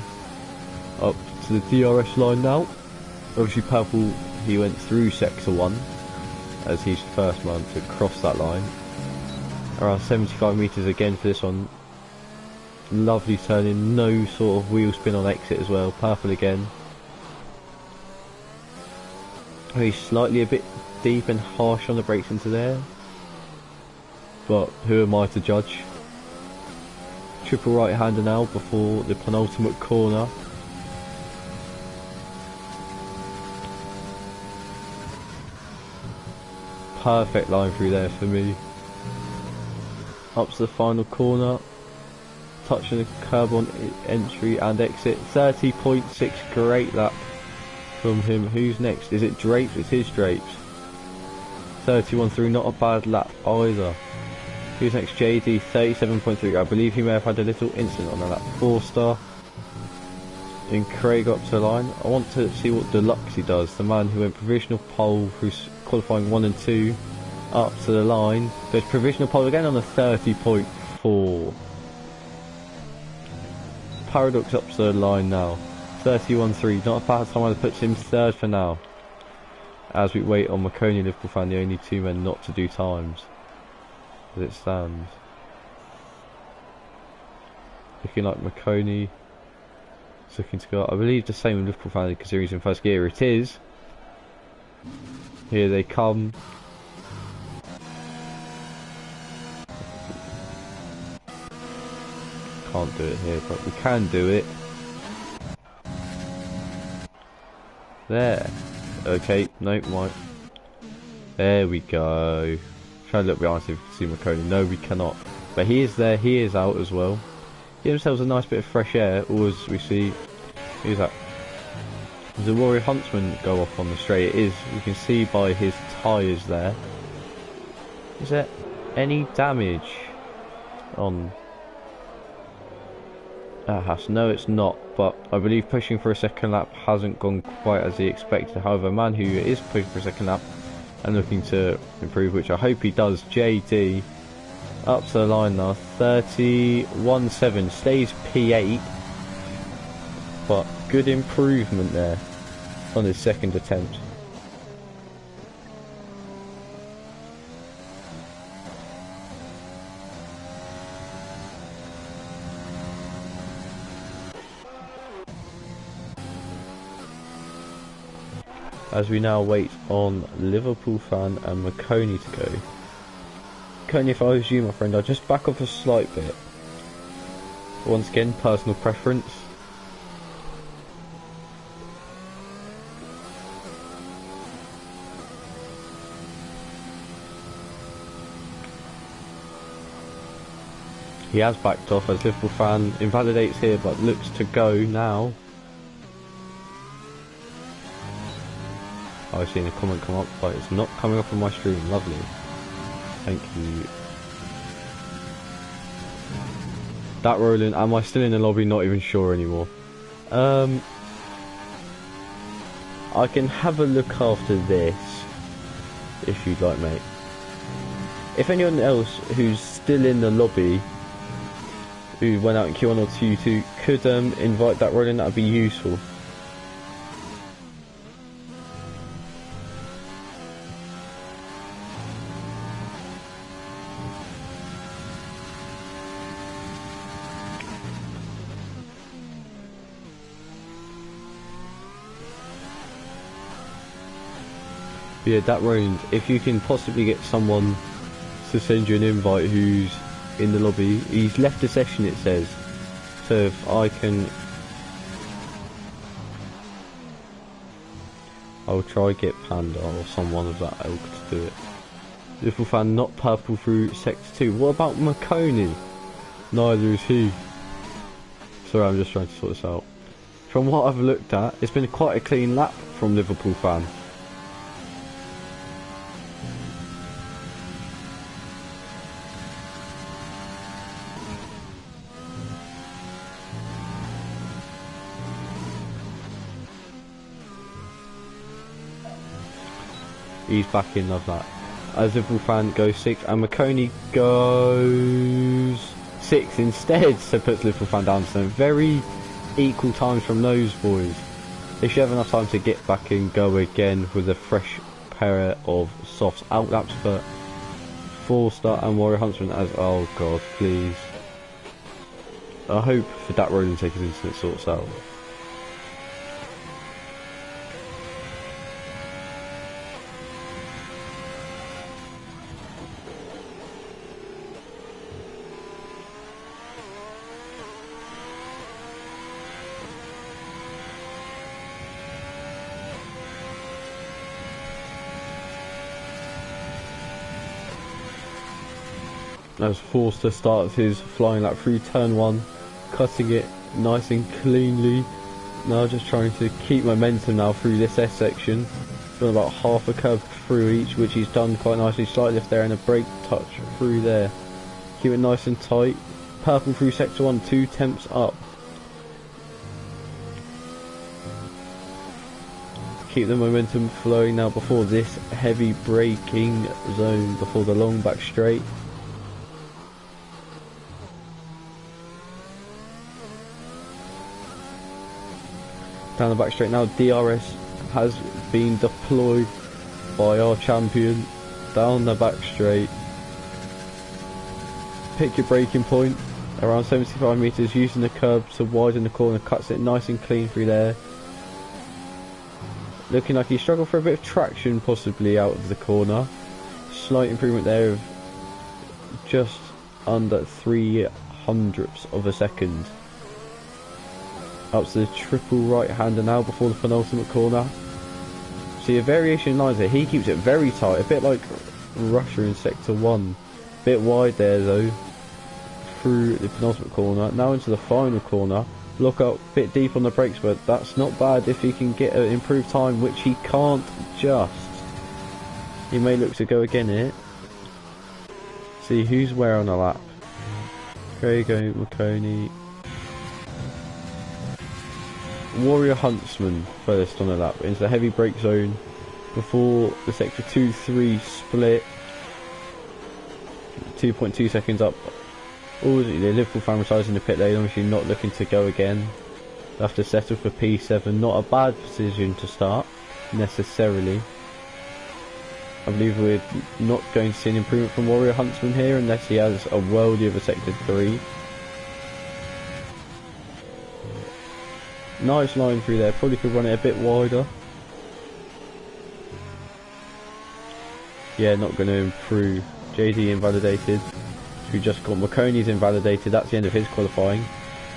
Up to the DRS line now. Obviously Purple, he went through sector 1 as he's the first man to cross that line. Around 75 meters again for this one. Lovely turning, no sort of wheel spin on exit as well. Purple again. He's slightly a bit deep and harsh on the brakes into there, but who am I to judge? Triple right hander now before the penultimate corner. Perfect line through there for me. Up to the final corner. Touching the curb on entry and exit. 30.6, great lap from him. Who's next? Is it Drapes? It's his Drapes. 31 through, not a bad lap either. Who's next? JD, 37.3. I believe he may have had a little incident on that lap. 4-star. And Craig up to the line. I want to see what Deluxe he does. The man who went provisional pole, who's qualifying 1 and 2, up to the line. There's provisional pole again on the 30.4. Paradox up to the line now. 31.3, not a bad time, that puts him 3rd for now. As we wait on Marconi and Liverpool fan, the only 2 men not to do times as it stands. Looking like Marconi is looking to go up. I believe the same with Liverpool fan considering he's in first gear. It is. Here they come. Can't do it here, but we can do it. There. Okay, no, right. There we go. Try a little bit honest if you can see Marconi. No, we cannot. But he is there, he is out as well. Give themselves a nice bit of fresh air, or as we see, who's that? Does the Warrior Huntsman go off on the straight? It is. You can see by his tyres there. Is there any damage on that house? No, it's not. But I believe pushing for a second lap hasn't gone quite as he expected. However, a man who is pushing for a second lap and looking to improve, which I hope he does, JD, up to the line now. 31.7, stays P8. But good improvement there on his second attempt. as we now wait on Liverpool fan and McConey to go. McConey, if I was you, my friend, I'd just back off a slight bit. Once again, personal preference. He has backed off as Liverpool fan invalidates here, but looks to go now. I've seen a comment come up, but it's not coming up on my stream. Lovely. Thank you. That rolling. Am I still in the lobby? Not even sure anymore. I can have a look after this, if you'd like, mate. If anyone else who's still in the lobby, who went out in Q1 or Q2, could invite that rolling, that would be useful. Yeah, that round, if you can possibly get someone to send you an invite who's in the lobby. He's left a session, it says, so if I can, I'll try get Panda or someone of that ilk to do it. Liverpool fan not purple through sector 2. What about McConey? Neither is he. Sorry, I'm just trying to sort this out. From what I've looked at, it's been quite a clean lap from Liverpool fan. He's back in, love that. As Liverpool fan goes 6 and McConey goes 6 instead, so puts Liverpool fan down. So very equal times from those boys. They should have enough time to get back and go again with a fresh pair of softs. Outlaps for Forster and Warrior Huntsman as, oh god, please. I hope for that road and take his incident sorts out. As Forster starts his flying lap through turn 1, cutting it nice and cleanly. Now just trying to keep momentum now through this S section. Got about half a curve through each, which he's done quite nicely. Slight lift there and a brake touch through there. Keep it nice and tight. Purple through sector 1, 2 temps up. Keep the momentum flowing now before this heavy braking zone, before the long back straight. Down the back straight now, DRS has been deployed by our champion. Down the back straight. Pick your braking point, around 75 metres, using the curb to widen the corner, cuts it nice and clean through there. Looking like he struggled for a bit of traction possibly out of the corner. Slight improvement there of just under 0.03 of a second. Up to the triple right hander now before the penultimate corner. See a variation in lines there. He keeps it very tight, a bit like Russia in sector 1. Bit wide there though, through the penultimate corner. Now into the final corner. Look up, bit deep on the brakes, but that's not bad if he can get an improved time, which he can't just. He may look to go again here. See who's where on the lap. There you go, McConey. Warrior Huntsman first on the lap into the heavy brake zone before the sector 2-3 split. 2.2 seconds up. Oh, the Liverpool fan retires in the pit lane, obviously not looking to go again. They'll have to settle for P7. Not a bad position to start necessarily. I believe we're not going to see an improvement from Warrior Huntsman here unless he has a worldie of a sector 3. Nice line through there, probably could run it a bit wider. Yeah, not going to improve. JD invalidated. We just got McConey's invalidated. That's the end of his qualifying.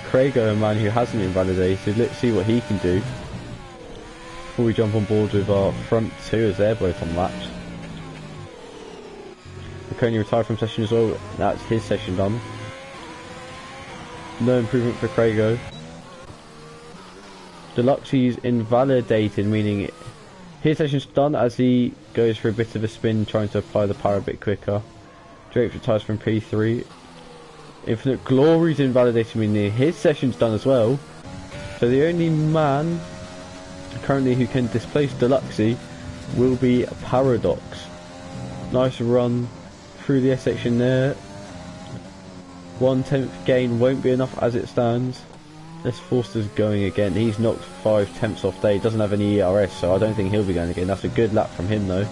Crago, a man who hasn't invalidated. Let's see what he can do before we jump on board with our front two, as they're both on laps. McConey retired from session as well. That's his session done. No improvement for Crago. Deluxe's invalidated, meaning his session's done as he goes for a bit of a spin, trying to apply the power a bit quicker. Drake retires from P3. Infinite Glory's invalidated, meaning his session's done as well. So the only man currently who can displace Deluxe will be Paradox. Nice run through the S section there. 1/10 gain won't be enough as it stands. This Forster's going again. He's knocked 5/10 off there. He doesn't have any ERS, so I don't think he'll be going again. That's a good lap from him though.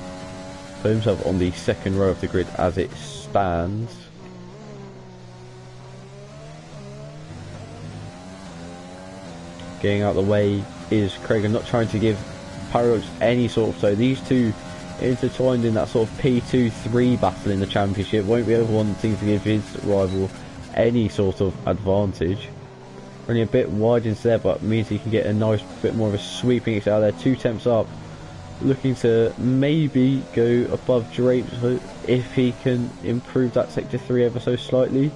Put himself on the second row of the grid as it stands. Getting out of the way is Craig. I'm not trying to give Paradox any sort of... So these two intertwined in that sort of P2-3 battle in the championship. Won't be able wanting to give his rival any sort of advantage. Only a bit wide instead, but means he can get a nice bit more of a sweeping exit out there. 2/10 up. Looking to maybe go above Drapes if he can improve that sector 3 ever so slightly.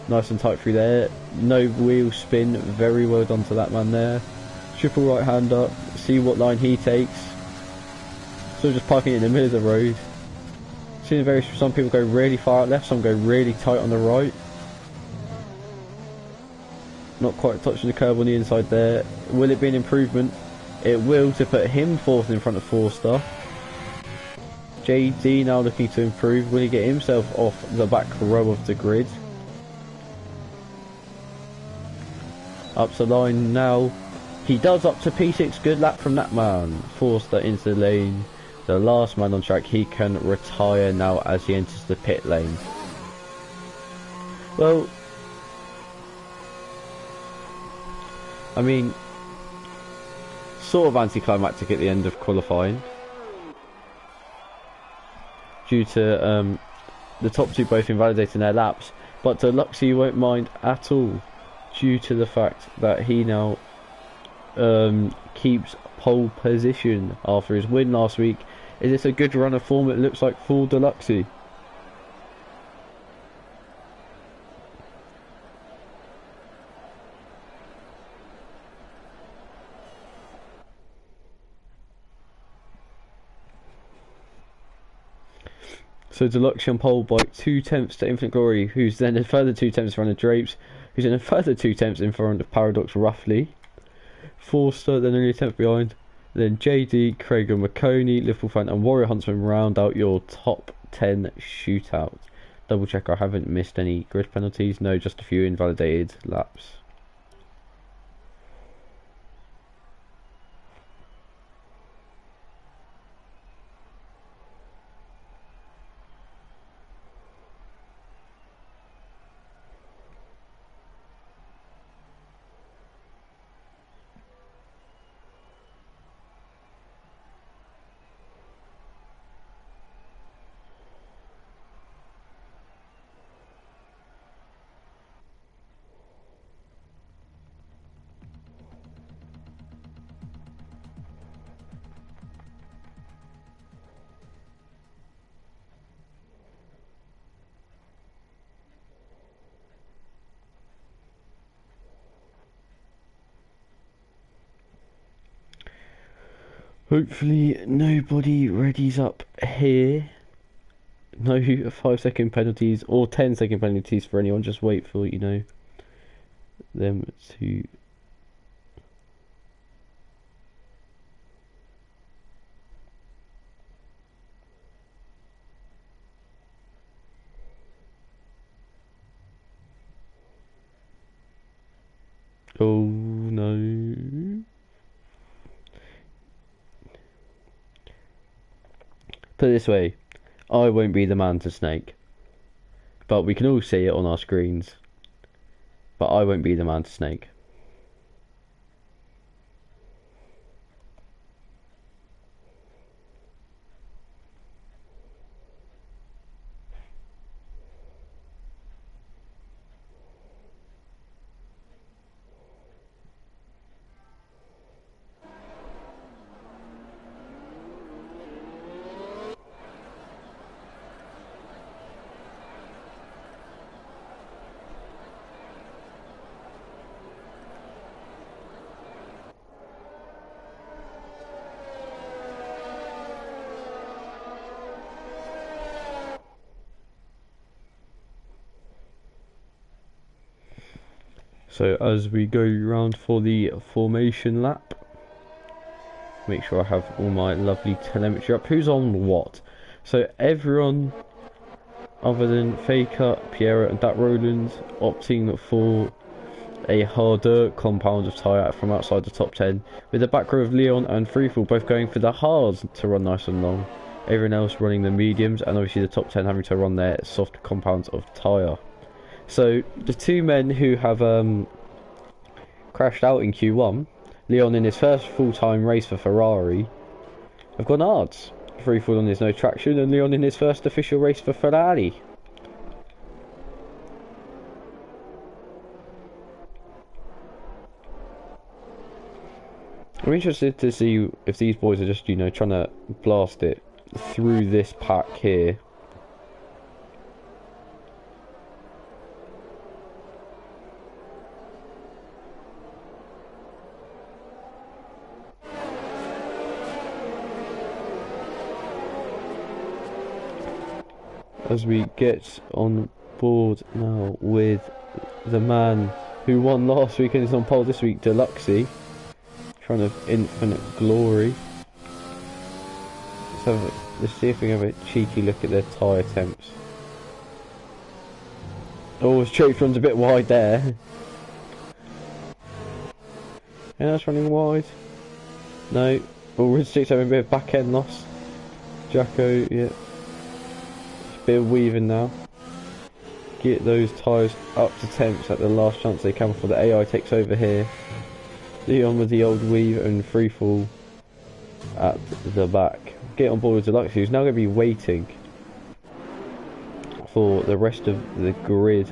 Nice and tight through there. No wheel spin. Very well done to that man there. Triple right hand up. See what line he takes. So just parking in the middle of the road. Seeing some people go really far out left, some go really tight on the right. Not quite touching the curb on the inside there. Will it be an improvement? It will, to put him fourth in front of Forster. JD now looking to improve. Will he get himself off the back row of the grid? Up to line now. He does, up to P6. Good lap from that man. Forster into the lane. The last man on track. He can retire now as he enters the pit lane. Well, I mean, sort of anticlimactic at the end of qualifying, due to the top two both invalidating their laps, but Deluxe won't mind at all, due to the fact that he now keeps pole position after his win last week. Is this a good run of form? It looks like for Deluxe. So Deluxe on pole by 2/10 to Infinite Glory, who's then a further 2/10 in front of Drapes, who's then a further 2/10 in front of Paradox roughly. Forster then only a 10th behind. Then JD, Craig and McConey, Liverpool Fan and Warrior Huntsman round out your top 10 shootout. Double check I haven't missed any grid penalties. No, just a few invalidated laps. Hopefully nobody readies up here. No 5-second penalties or 10-second penalties for anyone. Just wait for, you know, them to... Oh no. Put it this way, I won't be the man to snake, but we can all see it on our screens, but I won't be the man to snake. So as we go round for the formation lap, make sure I have all my lovely telemetry up. Who's on what? So everyone other than Faker, Piera and Dat Roland opting for a harder compound of tyre from outside the top 10, with the back row of Leon and Freefall both going for the hards to run nice and long, everyone else running the mediums, and obviously the top 10 having to run their soft compounds of tyre. So the two men who have crashed out in Q1, Leon in his first full-time race for Ferrari, have gone hards. Freefall on his no traction, and Leon in his first official race for Ferrari. I'm interested to see if these boys are just, you know, trying to blast it through this pack here. As we get on board now with the man who won last week and is on pole this week, Deluxey. Trying to infinite glory. Let's see if we can have a cheeky look at their tyre temps. Oh, his trace runs a bit wide there. Yeah, that's running wide. No. Oh, Rid 6 having a bit of back end loss. Jacko, yeah. Bit of weaving now. Get those tyres up to temps at the last chance they can before the AI takes over here. Leon with the old weave and Freefall at the back. Get on board with Deluxe, who's now going to be waiting for the rest of the grid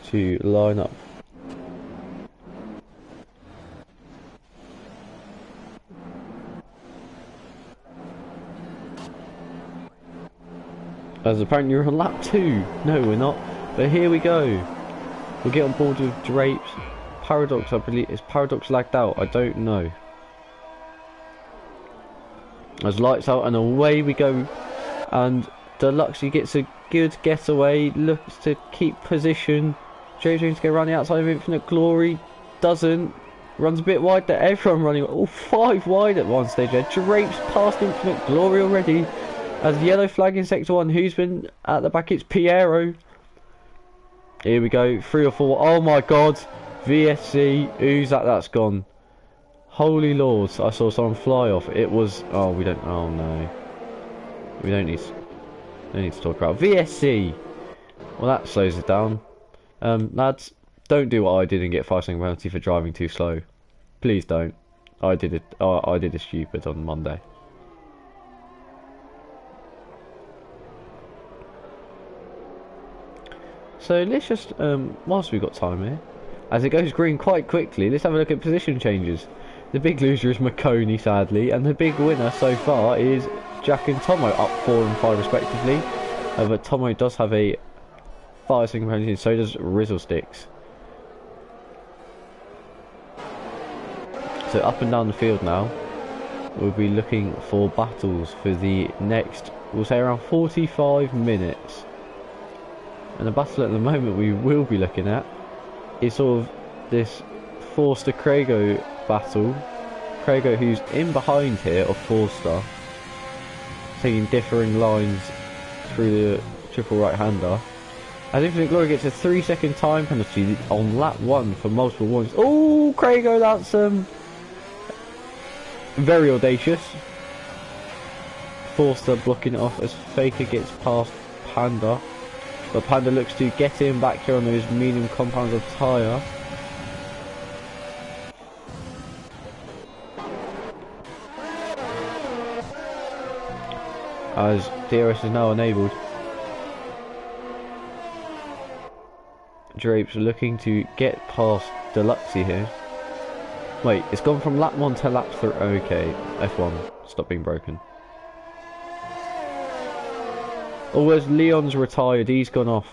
to line up. As apparently you're on lap 2. No, we're not. But here we go. We'll get on board with Drapes. Paradox, I believe. Is Paradox lagged out? I don't know. As lights out and away we go. And Deluxey gets a good getaway. Looks to keep position. Drapes going to go around the outside of Infinite Glory. Doesn't. Runs a bit wide there. Everyone running. Oh, 5 wide at one stage there. Drapes past Infinite Glory already. As the yellow flag in sector 1. Who's been at the back? It's Piero. Here we go. 3 or 4. Oh my god. VSC, who's that? That's gone. Holy lords, I saw someone fly off. It was, oh, we don't, oh no. We don't need to talk about VSC. Well, that slows it down. Lads, don't do what I did and get 5-second penalty for driving too slow. Please don't. I did it, I did it stupid on Monday. So let's just, whilst we've got time here, as it goes green quite quickly, let's have a look at position changes. The big loser is McConey, sadly, and the big winner so far is Jack and Tomo, up 4 and 5 respectively. But Tomo does have a 5-second penalty, and so does Rizzlesticks. So up and down the field now, we'll be looking for battles for the next, we'll say around 45 minutes. And the battle at the moment we will be looking at is sort of this Forster Craigo battle. Craigo, who's in behind here of Forster, taking differing lines through the triple right-hander. As Infinite Glory gets a 3-second time penalty on lap 1 for multiple warnings. Oh, Craigo, that's very audacious. Forster blocking it off as Faker gets past Panda. But Panda looks to get him back here on those medium compounds of tyre. As DRS is now enabled. Drapes looking to get past Deluxey here. Wait, it's gone from lap 1 to lap 3. Okay, F1, stop being broken. Oh, as Leon's retired, he's gone off.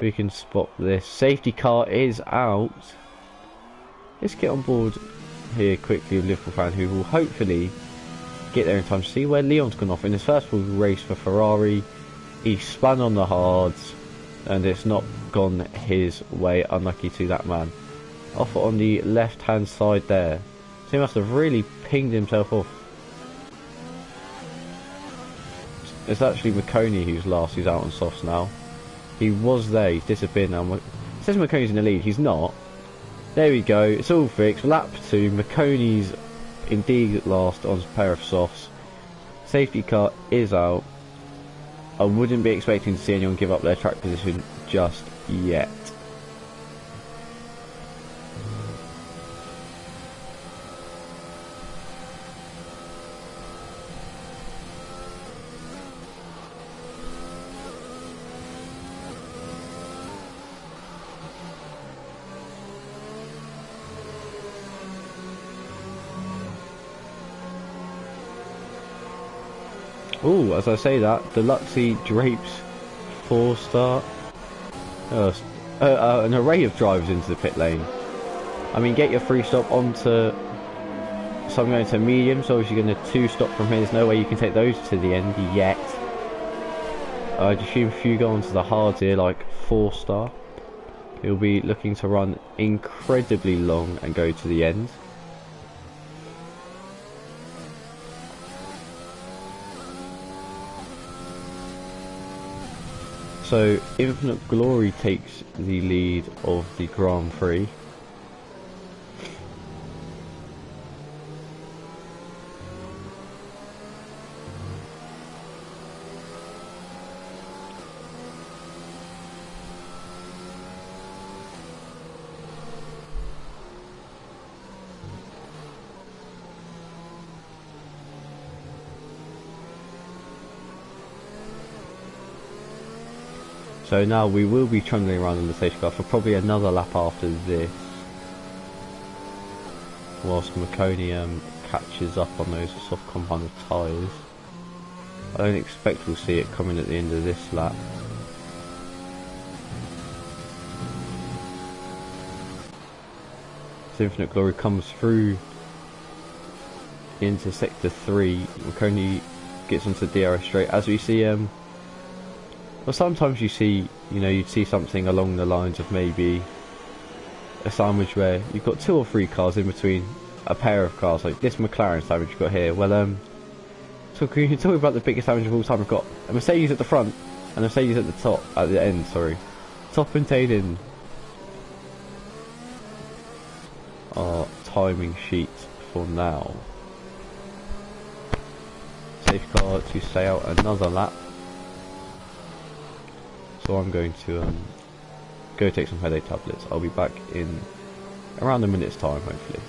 We can spot this. Safety car is out. Let's get on board here quickly with Liverpool fan, who will hopefully get there in time to see where Leon's gone off. In his first full race for Ferrari, he spun on the hards, and it's not gone his way. Unlucky to that man. Off on the left hand side there. So he must have really pinged himself off. It's actually McConey who's last, who's out on softs now. He was there, he's disappeared now. It says McConey's in the lead, he's not. There we go, it's all fixed. Lap 2, McConey's indeed last on a pair of softs. Safety car is out. I wouldn't be expecting to see anyone give up their track position just yet. Oh, as I say that, Deluxey drapes 4-star. An array of drivers into the pit lane. I mean, get your free stop onto. So I'm going to medium, so obviously you're going to 2-stop from here. There's no way you can take those to the end yet. I'd assume if you go onto the hards here, like 4-star, you'll be looking to run incredibly long and go to the end. So Infinite Glory takes the lead of the Grand Prix. So now we will be trundling around in the safety car for probably another lap after this, whilst McConey catches up on those soft compound tyres. I don't expect we'll see it coming at the end of this lap. So Infinite Glory comes through into sector 3. McConey gets onto the DRS straight. As we see, well, sometimes you see, you'd see something along the lines of maybe a sandwich where you've got 2 or 3 cars in between a pair of cars, like this McLaren sandwich you've got here. Well, talking about the biggest sandwich of all time, we've got a Mercedes at the front and a Mercedes at the top, at the end, sorry. Top and tail in our timing sheet for now. Safe car to stay out another lap. So I'm going to go take some headache tablets. I'll be back in around a minute's time, hopefully.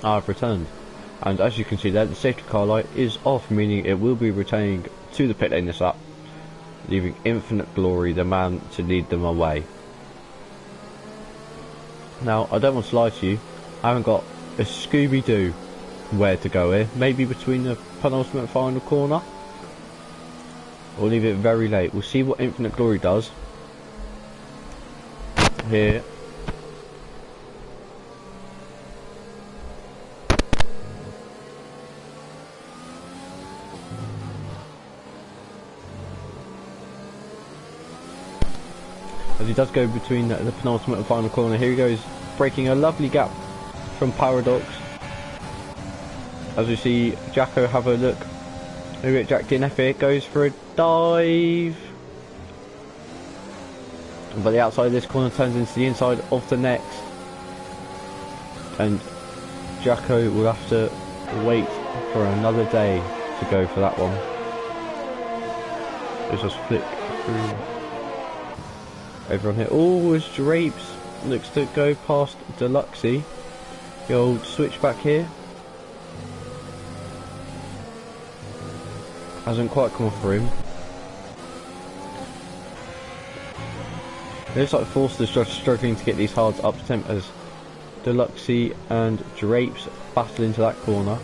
I've returned. And as you can see there, the safety car light is off, meaning it will be returning to the pit lane this lap, leaving Infinite Glory, the man, to lead them away. Now, I don't want to lie to you, I haven't got a Scooby-Doo where to go here. Maybe between the penultimate final corner, or leave it very late. We'll see what Infinite Glory does here. As he does go between the penultimate and final corner, here he goes, breaking a lovely gap from Paradox. As we see Jacko have a look, maybe at Jack DNF here, goes for a dive. But the outside of this corner turns into the inside of the next. And Jacko will have to wait for another day to go for that one. Let's just flick through. Everyone here. Oh, as Drapes looks to go past Deluxey. The old switchback here. Hasn't quite come off for him. It looks like Forster's just struggling to get these hards up to temp as Deluxey and Drapes battle into that corner.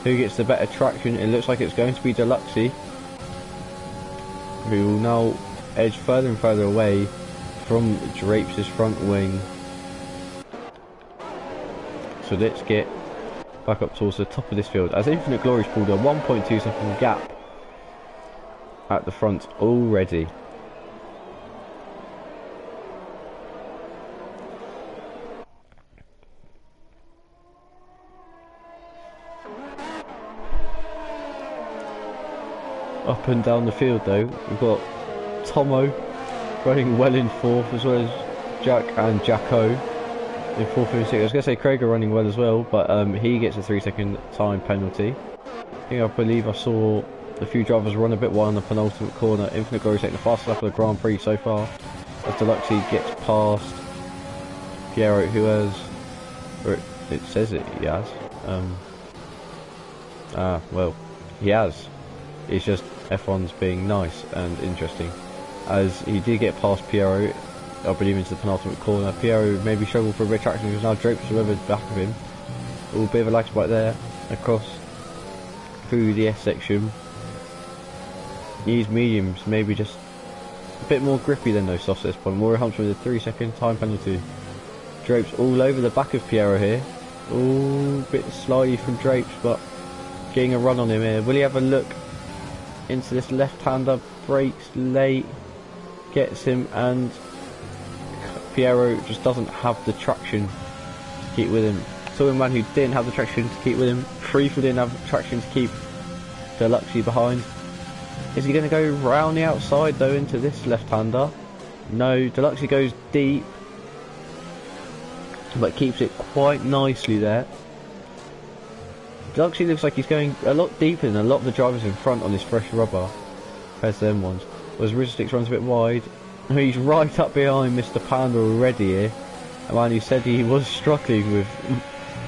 Who gets the better traction? It looks like it's going to be Deluxey, who will now edge further and further away from Drapes' front wing. So let's get back up towards the top of this field as Infinite Glory's pulled a 1.2 second gap at the front already. Up and down the field though, we've got Tomo running well in fourth, as well as Jack and Jacko in fourth and sixth. I was going to say Craig are running well as well, but he gets a 3-second time penalty. I believe I saw a few drivers run a bit wide on the penultimate corner. Infinite Glory taking the fastest lap of the Grand Prix so far, as Deluxey gets past Piero, who has, or it says he has, well, he has. It's just F1's being nice and interesting, as he did get past Piero, I believe, into the penultimate corner. Piero maybe struggled for a bit of traction because now Drapes are over the back of him. A little bit of a lag spike there across through the S section. These mediums maybe just a bit more grippy than those softs at this point. Maury Humps with a 3-second time penalty. Drapes all over the back of Piero here. Ooh, bit slidey from Drapes, but getting a run on him here. Will he have a look into this left-hander? Breaks late, gets him, and Piero just doesn't have the traction to keep with him. So a man who didn't have the traction to keep with him. Freeful didn't have the traction to keep Deluxey behind. Is he going to go round the outside though into this left-hander? No, Deluxey goes deep, but keeps it quite nicely there. Deluxey looks like he's going a lot deeper than a lot of the drivers in front on this fresh rubber compared to them ones. Whereas Rizzlesticks runs a bit wide. He's right up behind Mr. Panda already here. A man who said he was struggling with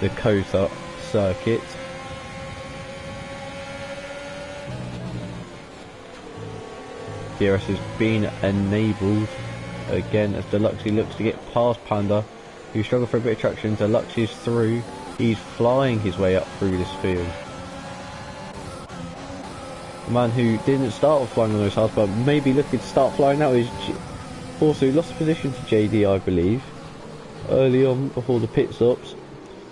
the Kota circuit. DRS has been enabled again as Deluxey looks to get past Panda, who struggled for a bit of traction. Deluxey's through. He's flying his way up through this field. The man who didn't start off flying on those hards, but maybe looking to start flying now is also lost position to JD, I believe, early on before the pit stops.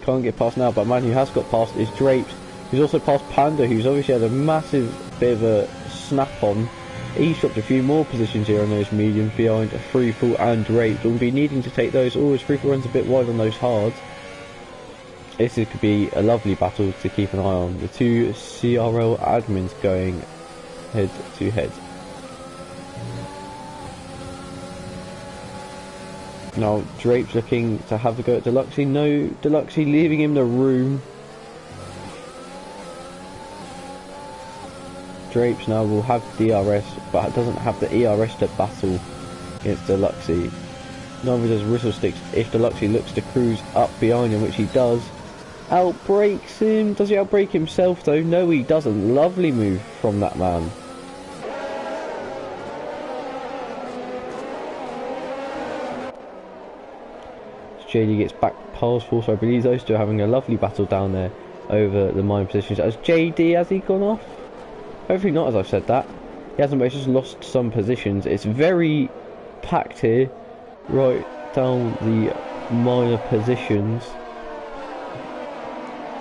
Can't get past now, but the man who has got past is Drapes, who's also past Panda, who's obviously had a massive bit of a snap on. He's dropped a few more positions here on those mediums behind Freefall and Drapes. We'll be needing to take those. Always Freefall runs a bit wide on those hards. This could be a lovely battle to keep an eye on. The two CRL admins going head to head. Now Drapes looking to have a go at Deluxey. No, Deluxey leaving him the room. Drapes now will have DRS, but doesn't have the ERS to battle against Deluxey. Neither does Rizzlesticks if Deluxey looks to cruise up behind him, which he does. outbreaks him. Does he outbreak himself though? No, he doesn't. Lovely move from that man. JD gets back past Force. I believe those two are having a lovely battle down there over the mine positions. As JD, has he gone off? Hopefully not, as I've said that. He hasn't, but he's just lost some positions. It's very packed here, right down the minor positions.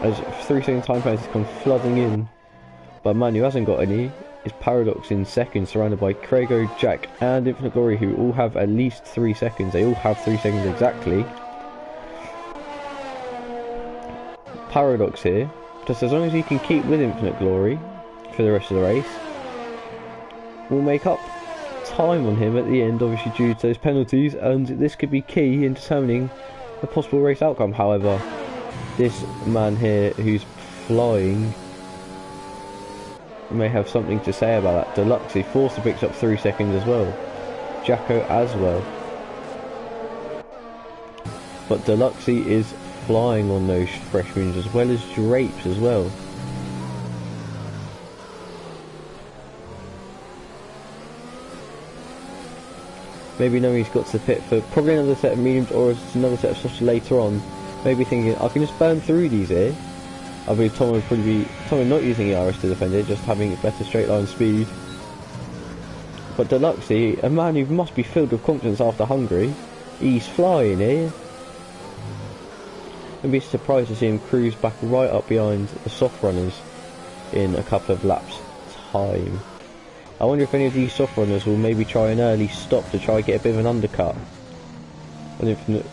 As 3 second time penalties come flooding in. But man who hasn't got any is Paradox in second, surrounded by Krago, Jack and Infinite Glory, who all have at least 3 seconds. They all have 3 seconds exactly. Paradox here, just as long as he can keep with Infinite Glory for the rest of the race, will make up time on him at the end, obviously due to those penalties, and this could be key in determining the possible race outcome. However, this man here who's flying may have something to say about that. Deluxey forced to pick up 3 seconds as well, Jacko as well, but Deluxey is flying on those fresh wins as well as Drapes as well. Maybe knowing he's got to the pit for probably another set of mediums or another set of softs later on, maybe thinking I can just burn through these here. I believe Tom would probably be not using ERS to defend it, just having better straight line speed. But Deluxey, a man who must be filled with confidence after Hungary, he's flying here. I'd be surprised to see him cruise back right up behind the soft runners in a couple of laps time. I wonder if any of these soft runners will maybe try an early stop to try and get a bit of an undercut on Infinite,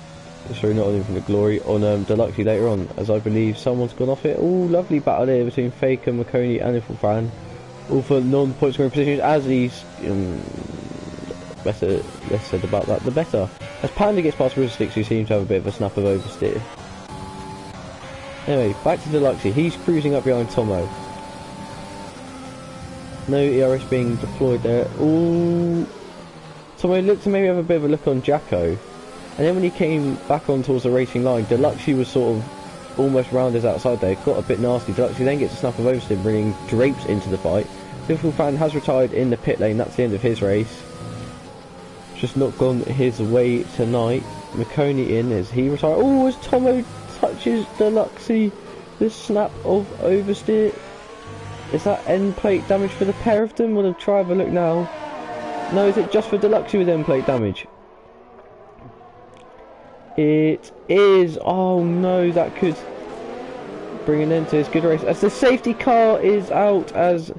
sorry, not on Infinite Glory, on Deluxey later on, as I believe someone's gone off it. Oh, lovely battle here between Faker, McConey and Infilfan, all for non-point scoring positions, as he's better, less said about that the better. As Panda gets past Rizzlesticks, who seems to have a bit of a snap of oversteer. Anyway, back to Deluxey. He's cruising up behind Tomo. No ERS being deployed there. Ooh. Tomo looked to maybe have a bit of a look on Jacko. And then when he came back on towards the racing line, Deluxey was sort of almost round his outside there. Got a bit nasty. Deluxey then gets a snap of oversteer, bringing Drapes into the fight. Liverpool fan has retired in the pit lane. That's the end of his race. Just not gone his way tonight. McConey in as he retired. Oh, as Tomo touches Deluxey, the snap of oversteer. Is that end plate damage for the pair of them? We'll try have a look now. No, is it just for Deluxey with end plate damage? It is. Oh no, that could bring an end to his good race, as the safety car is out, as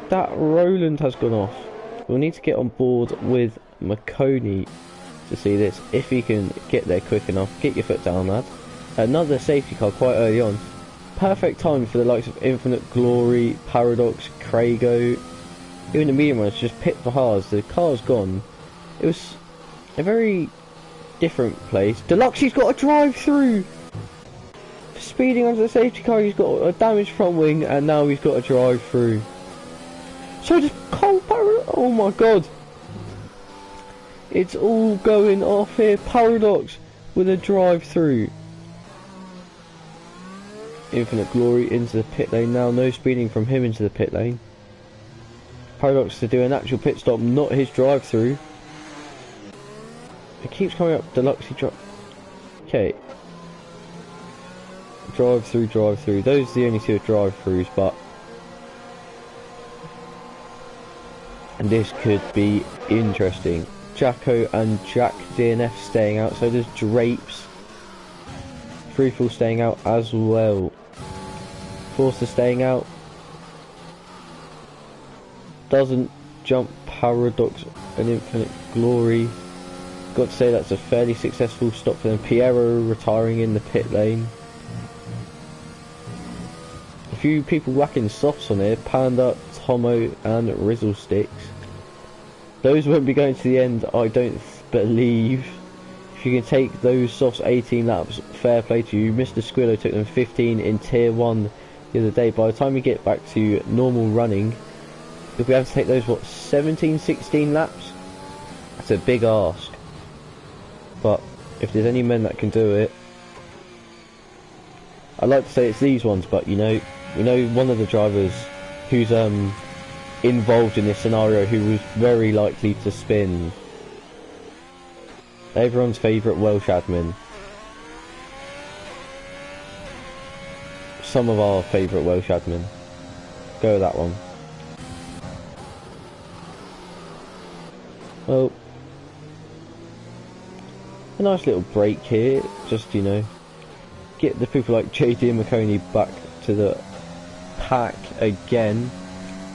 that Roland has gone off. We'll need to get on board with McConey to see this, if he can get there quick enough. Get your foot down, lad. Another safety car quite early on. Perfect time for the likes of Infinite Glory, Paradox, Krago. Even the medium runners just pit for Haas. The car's gone. It was a very different place. Deluxey's got a drive through. Speeding onto the safety car, he's got a damaged front wing, and now he's got a drive through. So does Cole Paradox. Oh my god. It's all going off here. Paradox with a drive through. Infinite Glory into the pit lane now. No speeding from him into the pit lane. Paradox to do an actual pit stop, not his drive through. It keeps coming up. Deluxey drop. Okay. Drive through, drive through. Those are the only two drive throughs, but and this could be interesting. Jacko and Jack DNF staying out, so does Drapes. Freefall staying out as well. Forster staying out. Doesn't jump Paradox and Infinite Glory. Got to say that's a fairly successful stop for them. Piero retiring in the pit lane. A few people whacking softs on here. Panda, Tomo and Rizzlesticks. Those won't be going to the end, I don't believe. If you can take those softs 18 laps, fair play to you. Mr. Squillo took them 15 in tier 1 the other day. By the time we get back to normal running, if we have to take those, what, 17, 16 laps? That's a big ask. But if there's any men that can do it, I'd like to say it's these ones, but you know one of the drivers who's involved in this scenario who was very likely to spin. Everyone's favourite Welsh admin. Some of our favourite Welsh admin. Go with that one. Well, a nice little break here, just, you know, get the people like JD and McConey back to the pack again.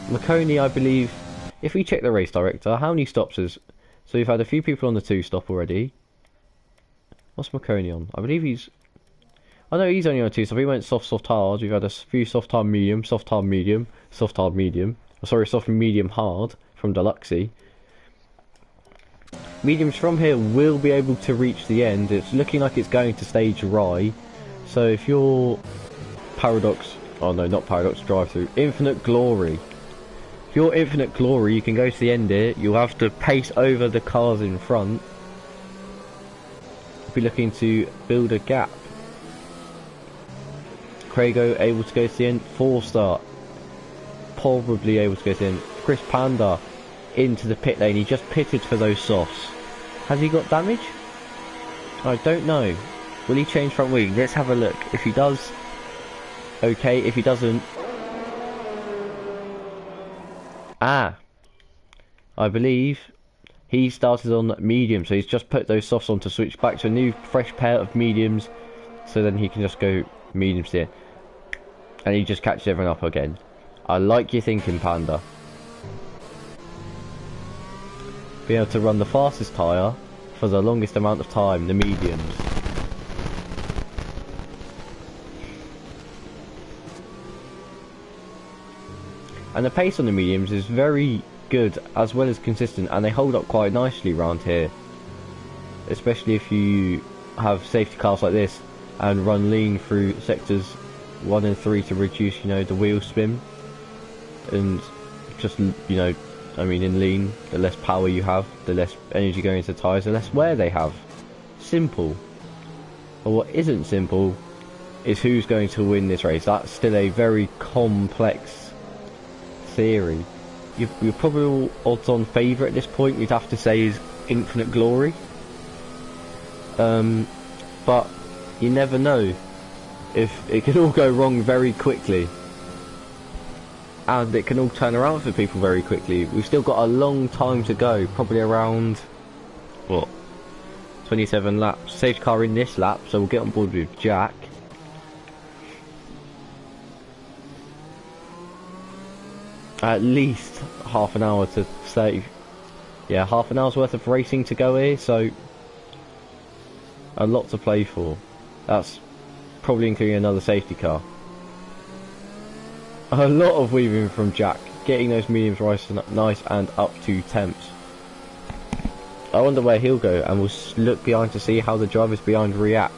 McConey, I believe, if we check the race director, how many stops is... So we've had a few people on the 2-stop already. What's McConey on? I believe he's... I know he's only on a 2-stop. He went soft, soft, hard. We've had a few soft, hard, medium, soft, hard, medium, soft, hard, medium. Oh, sorry, soft, medium, hard from Deluxey. Mediums from here will be able to reach the end. It's looking like it's going to stage Rye. So if you're Paradox... Oh no, not Paradox, drive-through. Infinite Glory. If you're Infinite Glory, you can go to the end here. You'll have to pace over the cars in front. Be looking to build a gap. Craigo able to go to the end. 4-star. Probably able to go to the end. Chris Panda into the pit lane. He just pitted for those softs. Has he got damage? I don't know. Will he change front wing? Let's have a look. If he does, okay. If he doesn't, I believe he started on medium, so he's just put those softs on to switch back to a new fresh pair of mediums, so then he can just go mediums here, and he just catches everyone up again. I like your thinking, Panda. Being able to run the fastest tyre for the longest amount of time, the mediums. And the pace on the mediums is very good as well as consistent, and they hold up quite nicely around here. Especially if you have safety cars like this and run lean through sectors 1 and 3 to reduce, you know, the wheel spin. And just, you know, I mean, in lean, the less power you have, the less energy going into tyres, the less wear they have. Simple. But what isn't simple is who's going to win this race. That's still a very complex theory. You're probably all odds-on favourite at this point, you'd have to say, is Infinite Glory. But you never know. If it can all go wrong very quickly. And it can all turn around for people very quickly. We've still got a long time to go, probably around, what, 27 laps. Safety car in this lap, so we'll get on board with Jack. At least half an hour to 30, yeah, half an hour's worth of racing to go here, so a lot to play for. That's probably including another safety car. A lot of weaving from Jack, getting those mediums nice and up to temps. I wonder where he'll go, and we'll look behind to see how the drivers behind react.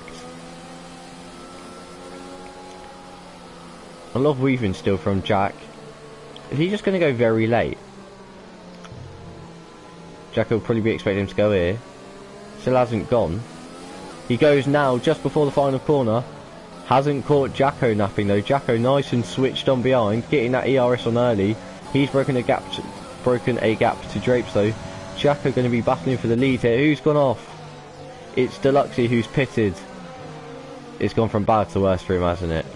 A lot of weaving still from Jack. Is he just going to go very late? Jack will probably be expecting him to go here. Still hasn't gone. He goes now just before the final corner. Hasn't caught Jacko napping though. Jacko nice and switched on behind, getting that ERS on early. He's broken a gap to Drapes though. Jacko going to be battling for the lead here. Who's gone off? It's Deluxey who's pitted. It's gone from bad to worse for him, hasn't it?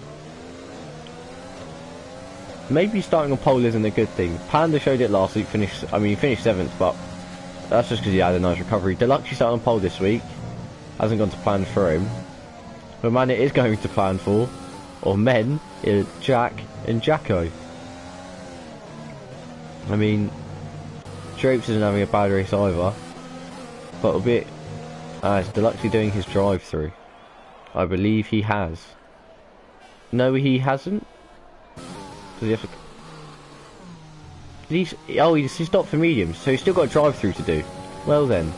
Maybe starting on pole isn't a good thing. Panda showed it last week, he finished 7th, but that's just because he had a nice recovery. Deluxey started on pole this week. Hasn't gone to plan for him. But man, it is going to plan for, or men, Jack and Jacko. I mean, Drapes isn't having a bad race either. But a bit, is Deluxey doing his drive-through? I believe he has. No, he hasn't. Does he have to... Oh, he stopped for mediums, so he's still got a drive-through to do. Well then.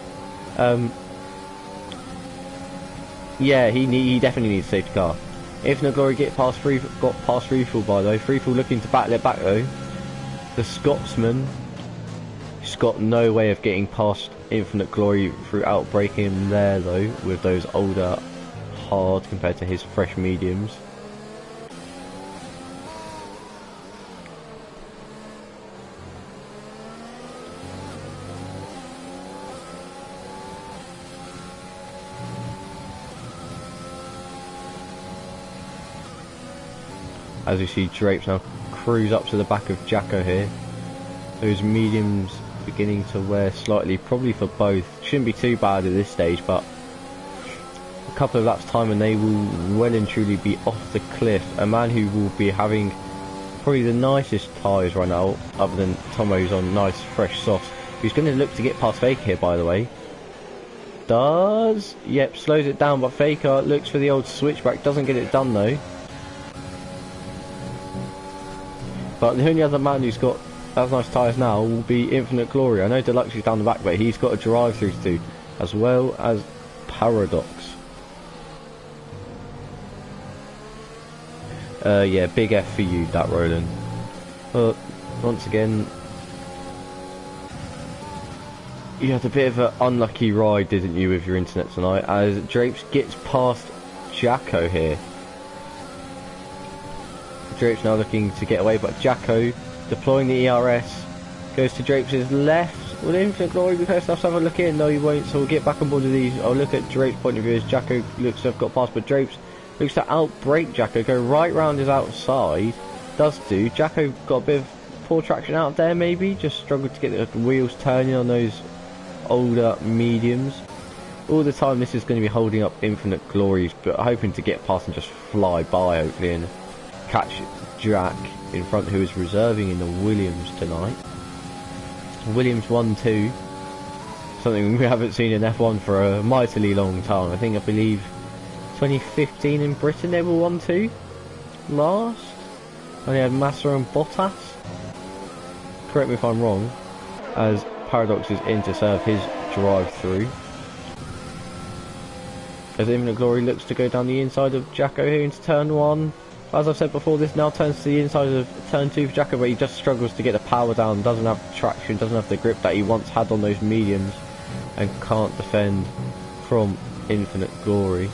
Yeah, he definitely needs a safety car. Infinite Glory got past Freefall by though. Freefall looking to battle it back though. The Scotsman, he's got no way of getting past Infinite Glory without breaking him there though, with those older hard compared to his fresh mediums. as we see Drapes now cruise up to the back of Jacko here. Those mediums beginning to wear slightly, probably for both. Shouldn't be too bad at this stage, but a couple of laps time and they will well and truly be off the cliff. A man who will be having probably the nicest tyres right now, other than Tomo's on nice fresh softs. He's going to look to get past Faker here, by the way. Does? Yep, slows it down, but Faker looks for the old switchback, doesn't get it done though. But the only other man who's got as nice tyres now will be Infinite Glory. I know Deluxe is down the back, but he's got a drive through to do, as well as Paradox. Yeah, big F for you, that Roland. But once again, you had a bit of an unlucky ride, didn't you, with your internet tonight, as Drapes gets past Jacko here. Drapes now looking to get away, but Jacko deploying the ERS goes to Drapes' left. Will Infinite Glory be close enough to have a look in? No, he won't, so we'll get back on board with these. I'll look at Drapes' point of view as Jacko looks to have got past, but Drapes looks to outbrake Jacko, go right round his outside. Does do. Jacko got a bit of poor traction out there, maybe, just struggled to get the wheels turning on those older mediums. All the time this is going to be holding up Infinite Glories, but hoping to get past and just fly by hopefully and catch Jack in front, who is reserving in the Williams tonight. Williams 1-2, something we haven't seen in F1 for a mightily long time. I believe 2015 in Britain they were 1-2 last. And they had Massa and Bottas. Correct me if I'm wrong, as Paradox is in to serve his drive through. As Infinite Glory looks to go down the inside of Jacko here into turn 1. As I've said before, this now turns to the inside of turn 2 for Jacko, but he just struggles to get the power down, doesn't have traction, doesn't have the grip that he once had on those mediums, and can't defend from Infinite Glory.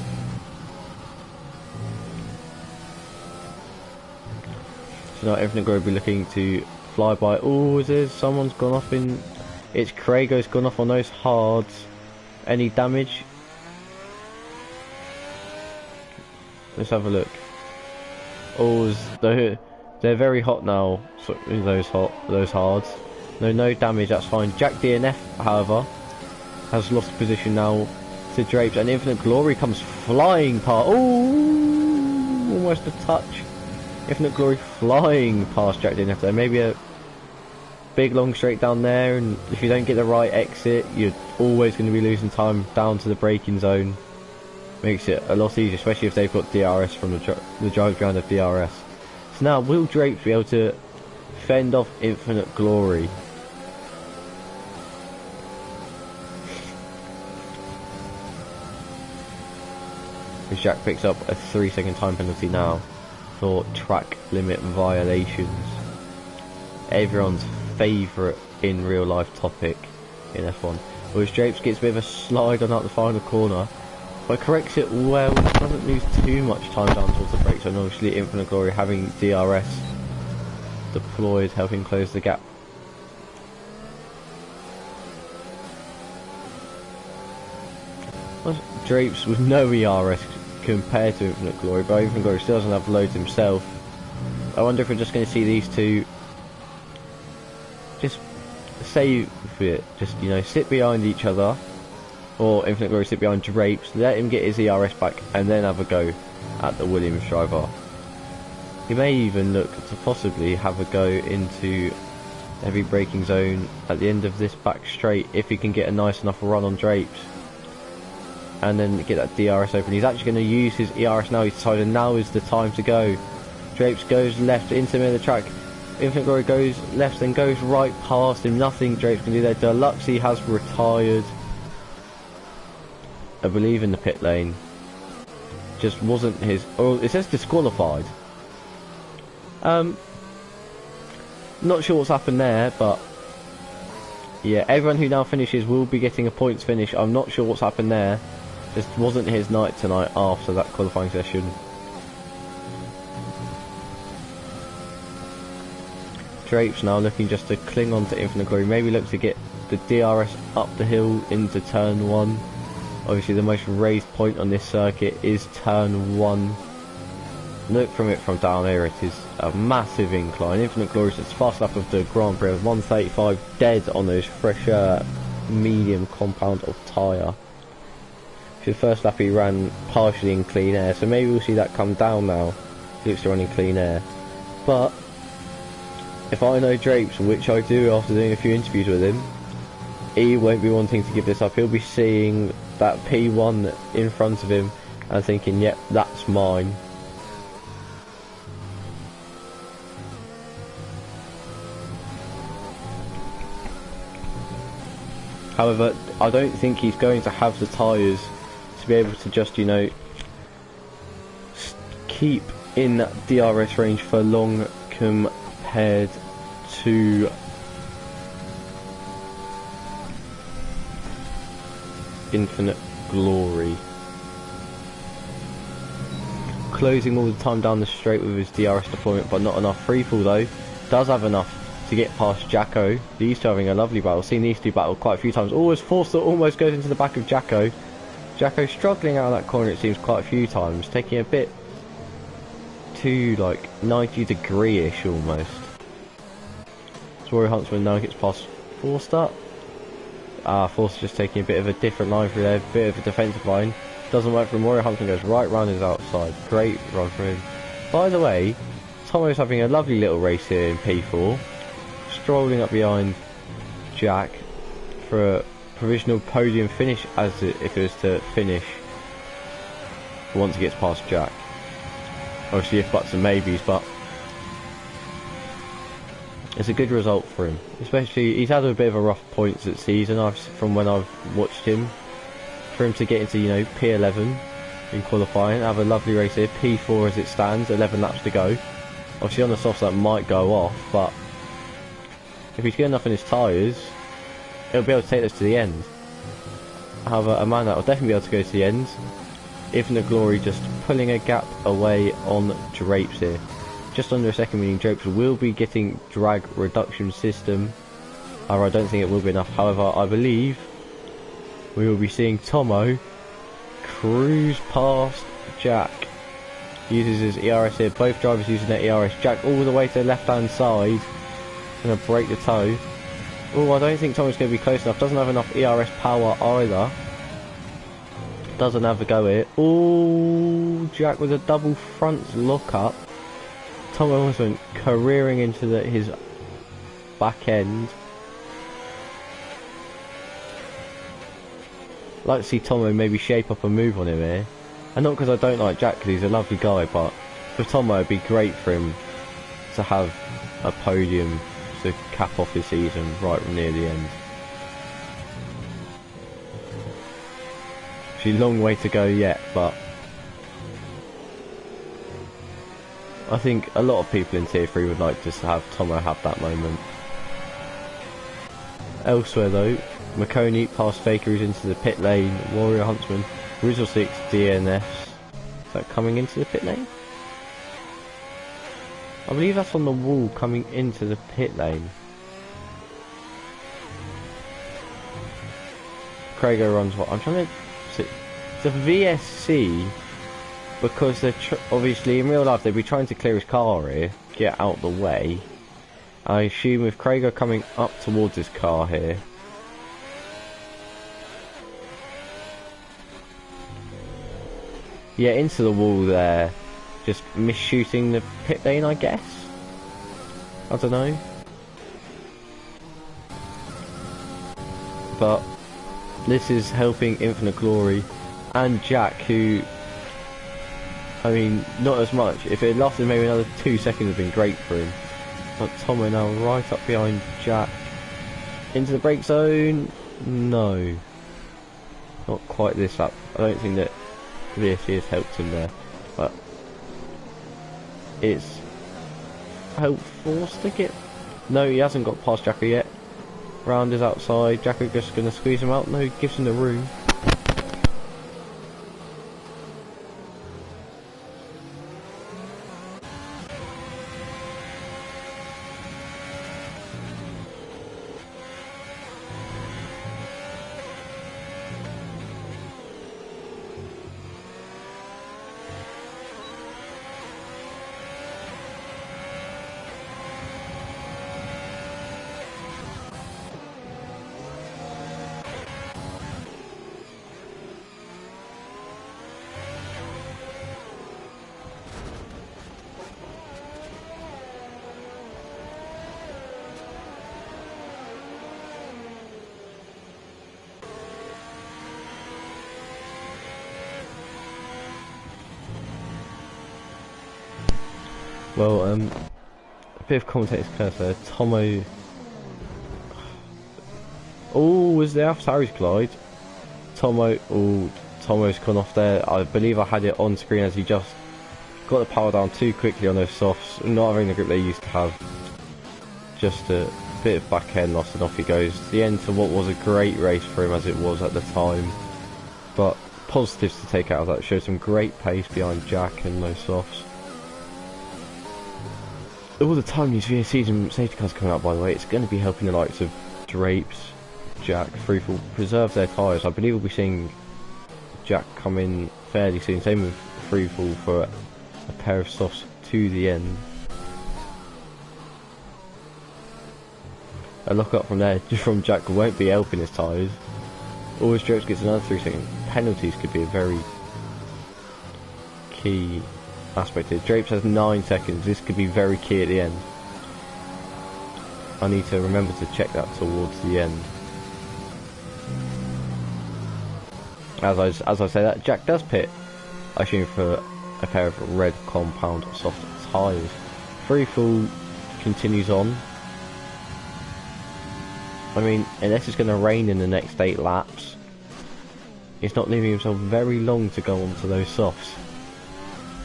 So now Infinite Glory will be looking to fly by. Oh, is there someone's gone off in... It's Crago's gone off on those hards. Any damage? Let's have a look. Oh, they're very hot now. So those hards. No damage. That's fine. Jack DNF, however, has lost position now to Drapes, and Infinite Glory comes flying past. Oh, almost a touch. Infinite Glory flying past Jack DNF there. Maybe a big long straight down there, and if you don't get the right exit, you're always going to be losing time down to the braking zone. Makes it a lot easier, especially if they've got DRS from the drive ground of DRS. So now, will Drapes be able to fend off Infinite Glory? As Jack picks up a 3-second time penalty now for track limit violations. Everyone's favourite in real life topic in F1. Whereas Drapes gets a bit of a slide on out the final corner, but corrects it well, doesn't lose too much time down towards the brakes, and obviously Infinite Glory having DRS deployed, helping close the gap. Drapes with no ERS compared to Infinite Glory, but Infinite Glory still doesn't have loads himself. I wonder if we're just going to see these two just save it, just, you know, sit behind each other, or Infinite Glory sit behind Drapes, let him get his ERS back, and then have a go at the Williams driver. He may even look to possibly have a go into the heavy braking zone at the end of this back straight, if he can get a nice enough run on Drapes, and then get that DRS open. He's actually going to use his ERS now. He's decided now is the time to go. Drapes goes left into the middle of the track. Infinite Glory goes left and goes right past him. Nothing Drapes can do there. Deluxe has retired, I believe, in the pit lane. Just wasn't his... Oh, it says disqualified. Not sure what's happened there, but yeah, everyone who now finishes will be getting a points finish. I'm not sure what's happened there. Just wasn't his night tonight after that qualifying session. Drapes now looking just to cling on to Infinite Glory, maybe look to get the DRS up the hill into turn 1. Obviously the most raised point on this circuit is turn 1. Look from it from down here, it is a massive incline. Infinite Glory is the fast lap of the Grand Prix, 135 dead on those fresher medium compound of tyre. The first lap he ran partially in clean air, so maybe we'll see that come down now. He looks to run in clean air. But if I know Drapes, which I do after doing a few interviews with him, he won't be wanting to give this up. He'll be seeing that P1 in front of him and thinking, yep, that's mine. However, I don't think he's going to have the tyres to be able to just, you know, keep in DRS range for long compared to Infinite Glory. Closing all the time down the straight with his DRS deployment, but not enough. Freefall though, does have enough to get past Jacko. These two having a lovely battle. Seen these two battle quite a few times. Always Forster almost goes into the back of Jacko. Jacko struggling out of that corner, it seems, quite a few times, taking a bit too like 90-degree-ish almost. Rory Huntsman now gets past Forster. Forster just taking a bit of a different line through there, bit of a defensive line. Doesn't work for him. Rory Huntsman goes right round his outside. Great run for him. By the way, Tomo's having a lovely little race here in P4. Strolling up behind Jack for a provisional podium finish, as if it was to finish once he gets past Jack. Obviously if buts and maybes, but it's a good result for him. Especially, he's had a bit of a rough points this season from when I've watched him. For him to get into, you know, P11 in qualifying, have a lovely race here. P4 as it stands, 11 laps to go. Obviously on the softs that might go off, but if he's good enough in his tyres, he'll be able to take this to the end. However, a man that will definitely be able to go to the end. Infinite Glory just pulling a gap away on Drapes here. Just under a second, meaning Drapes will be getting drag reduction system. However, I don't think it will be enough. However, I believe we will be seeing Tomo cruise past Jack. Uses his ERS here. Both drivers using their ERS. Jack all the way to the left-hand side. Going to break the toe. Oh, I don't think Tomo's going to be close enough. Doesn't have enough ERS power either. Doesn't have a go here. Oh, Jack with a double front lock-up. Tomo almost went careering into his back end. I'd like to see Tomo maybe shape up a move on him here. And not because I don't like Jack, because he's a lovely guy, but for Tomo it'd be great for him to have a podium to cap off his season right near the end. Actually, long way to go yet, but I think a lot of people in Tier 3 would like to have Tomo have that moment. Elsewhere though, McConey past Faker, who's into the pit lane. Warrior Huntsman, Rizzo 6 DNS. Is that coming into the pit lane? I believe that's on the wall coming into the pit lane. Craigo runs what? I'm trying to... The VSC, because they're obviously in real life they'd be trying to clear his car here, get out the way. I assume with Craigo coming up towards his car here. Yeah, into the wall there. Just misshooting the pit lane, I guess. I don't know. But this is helping Infinite Glory and Jack, who, I mean, not as much. If it had lasted maybe another 2 seconds, would have been great for him. But Tomo now right up behind Jack. Into the brake zone. No. Not quite this lap. I don't think that VSC has helped him there. But it's helped Forster get... No, he hasn't got past Jacko yet. Round is outside. Jacko just going to squeeze him out. No, he gives him the room. Well, a bit of commentator's curse there. Tomo. Oh, was there AlphaTauri's glide? Tomo. Oh, Tomo's gone off there. I believe I had it on screen as he just got the power down too quickly on those softs. Not having the grip they used to have. Just a bit of back end loss and off he goes. The end to what was a great race for him as it was at the time. But positives to take out of that. Showed some great pace behind Jack and those softs. All the time these VSCs and safety cars coming out, by the way, it's going to be helping the likes of Drapes, Jack, Freefall preserve their tyres. I believe we'll be seeing Jack come in fairly soon. Same with Freefall for a pair of softs to the end. A lock up from there, just from Jack, won't be helping his tyres. Always Drapes gets another 3-second. Penalties could be a very key aspect here. Drapes has 9 seconds. This could be very key at the end. I need to remember to check that towards the end. As I say that, Jack does pit, I assume, for a pair of red compound soft tyres. Freefall continues on. I mean, unless it's going to rain in the next 8 laps, he's not leaving himself very long to go onto those softs.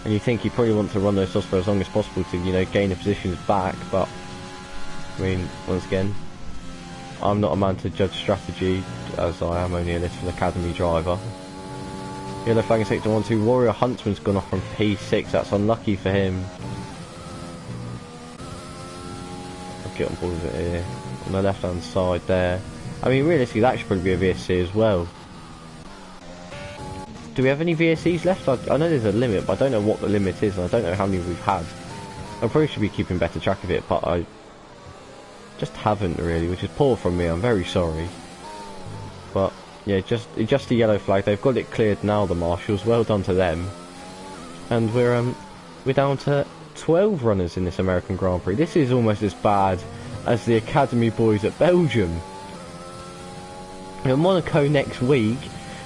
And you think he probably wants to run those softs for as long as possible to, you know, gain the positions back, but I mean, once again, I'm not a man to judge strategy, as I am only a little academy driver. Yellow flag in sector 1-2. Warrior Huntsman's gone off from P6. That's unlucky for him. I'll get on board with it here. On the left hand side there. I mean, realistically, that should probably be a VSC as well. Do we have any VSCs left? I know there's a limit, but I don't know what the limit is, and I don't know how many we've had. I probably should be keeping better track of it, but I just haven't really, which is poor from me. I'm very sorry. But yeah, just a yellow flag. They've got it cleared now, the marshals. Well done to them. And we're down to 12 runners in this American Grand Prix. This is almost as bad as the Academy boys at Belgium. In Monaco next week,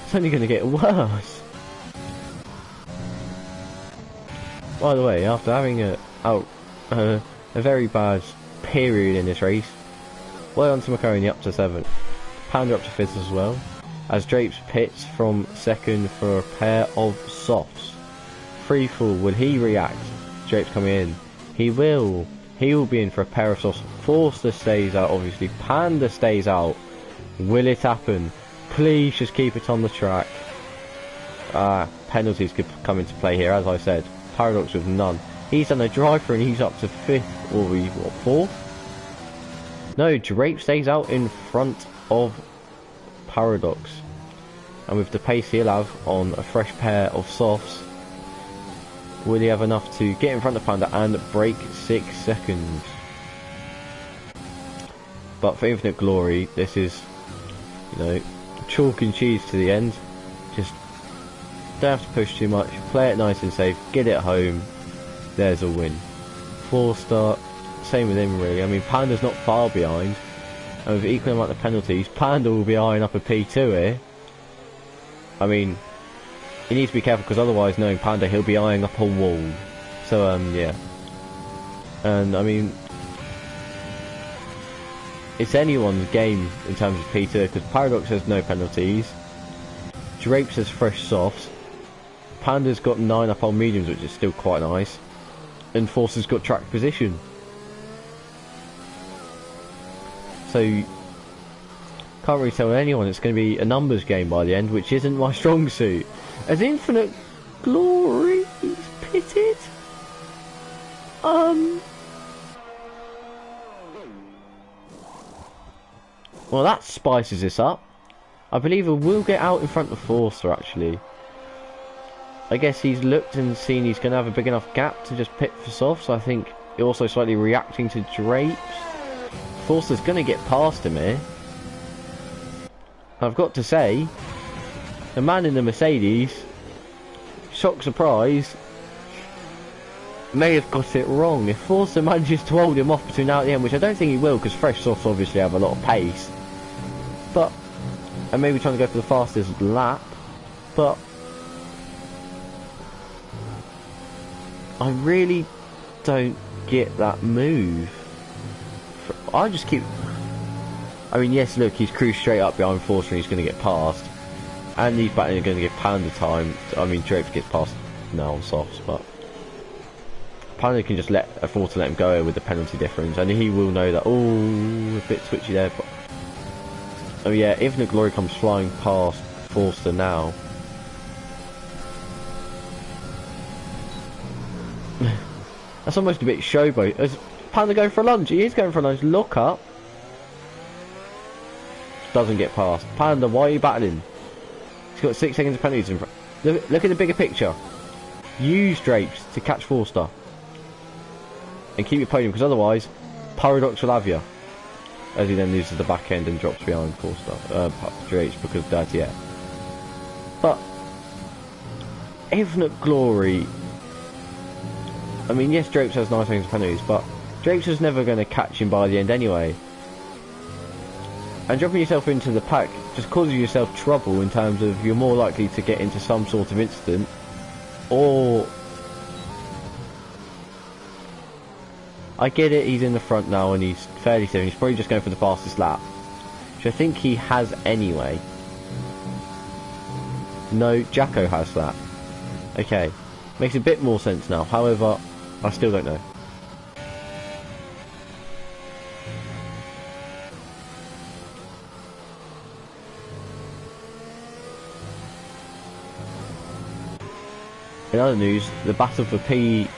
it's only going to get worse. By the way, after having a very bad period in this race, well done to Macaroni up to 7th. Pounder up to 5th as well, as Drapes pits from 2nd for a pair of softs. Freefall, will he react? Drapes coming in. He will. He will be in for a pair of softs. Forster stays out, obviously. Panda stays out. Will it happen? Please just keep it on the track. Penalties could come into play here, as I said. Paradox with none. He's done a drive-through and he's up to 5th, or what, 4th? No, Drape stays out in front of Paradox. And with the pace he'll have on a fresh pair of softs, will he have enough to get in front of Panda and break 6 seconds? But for infinite glory, this is, you know, chalk and cheese to the end. Just don't have to push too much, play it nice and safe, get it home. There's a win. Forster, same with him really. I mean, Panda's not far behind, and with equal amount of penalties, Panda will be eyeing up a P2 here. I mean, he needs to be careful, because otherwise, knowing Panda, he'll be eyeing up a wall. So yeah. And I mean, it's anyone's game in terms of P2, because Paradox has no penalties, Drapes has fresh softs, Panda's got 9 up on mediums, which is still quite nice, and Forster's got track position. So can't really tell anyone it's going to be a numbers game by the end, which isn't my strong suit. As Infinite Glory is pitted. Well, that spices this up. I believe it will get out in front of Forster, actually. I guess he's looked and seen he's going to have a big enough gap to just pit for soft, so I think he's also slightly reacting to Drapes. Forster's going to get past him here. I've got to say, the man in the Mercedes, shock surprise, may have got it wrong. If Forster manages to hold him off between now and the end, which I don't think he will, because fresh softs obviously have a lot of pace, but and maybe trying to go for the fastest lap, but I really don't get that move. I just keep... I mean, yes, look, he's cruised straight up behind Forster and he's going to get past. And he's going to give Panda time. I mean, Drapes gets past now on softs, but... Panda can just let Forster let him go with the penalty difference. And he will know that, oh, a bit twitchy there, but... Oh yeah, Infinite Glory comes flying past Forster now. That's almost a bit showboat. Is Panda going for a lunge? He is going for a lunge. Look up. Doesn't get past. Panda, why are you battling? He's got 6 seconds of penalties in front. Look at the bigger picture. Use Drapes to catch Forster. And keep your podium, because otherwise, Paradox will have you. As he then loses the back end and drops behind Forster. Drapes because of Dirty Air. But, Infinite Glory... I mean, yes, Drapes has 9 seconds of penalties, but Drapes was never going to catch him by the end anyway. And dropping yourself into the pack just causes yourself trouble in terms of you're more likely to get into some sort of incident, or... I get it, he's in the front now and he's fairly safe. He's probably just going for the fastest lap, which I think he has anyway. No, Jacko has that. Okay, makes a bit more sense now. However, I still don't know. In other news, the battle for P3/2,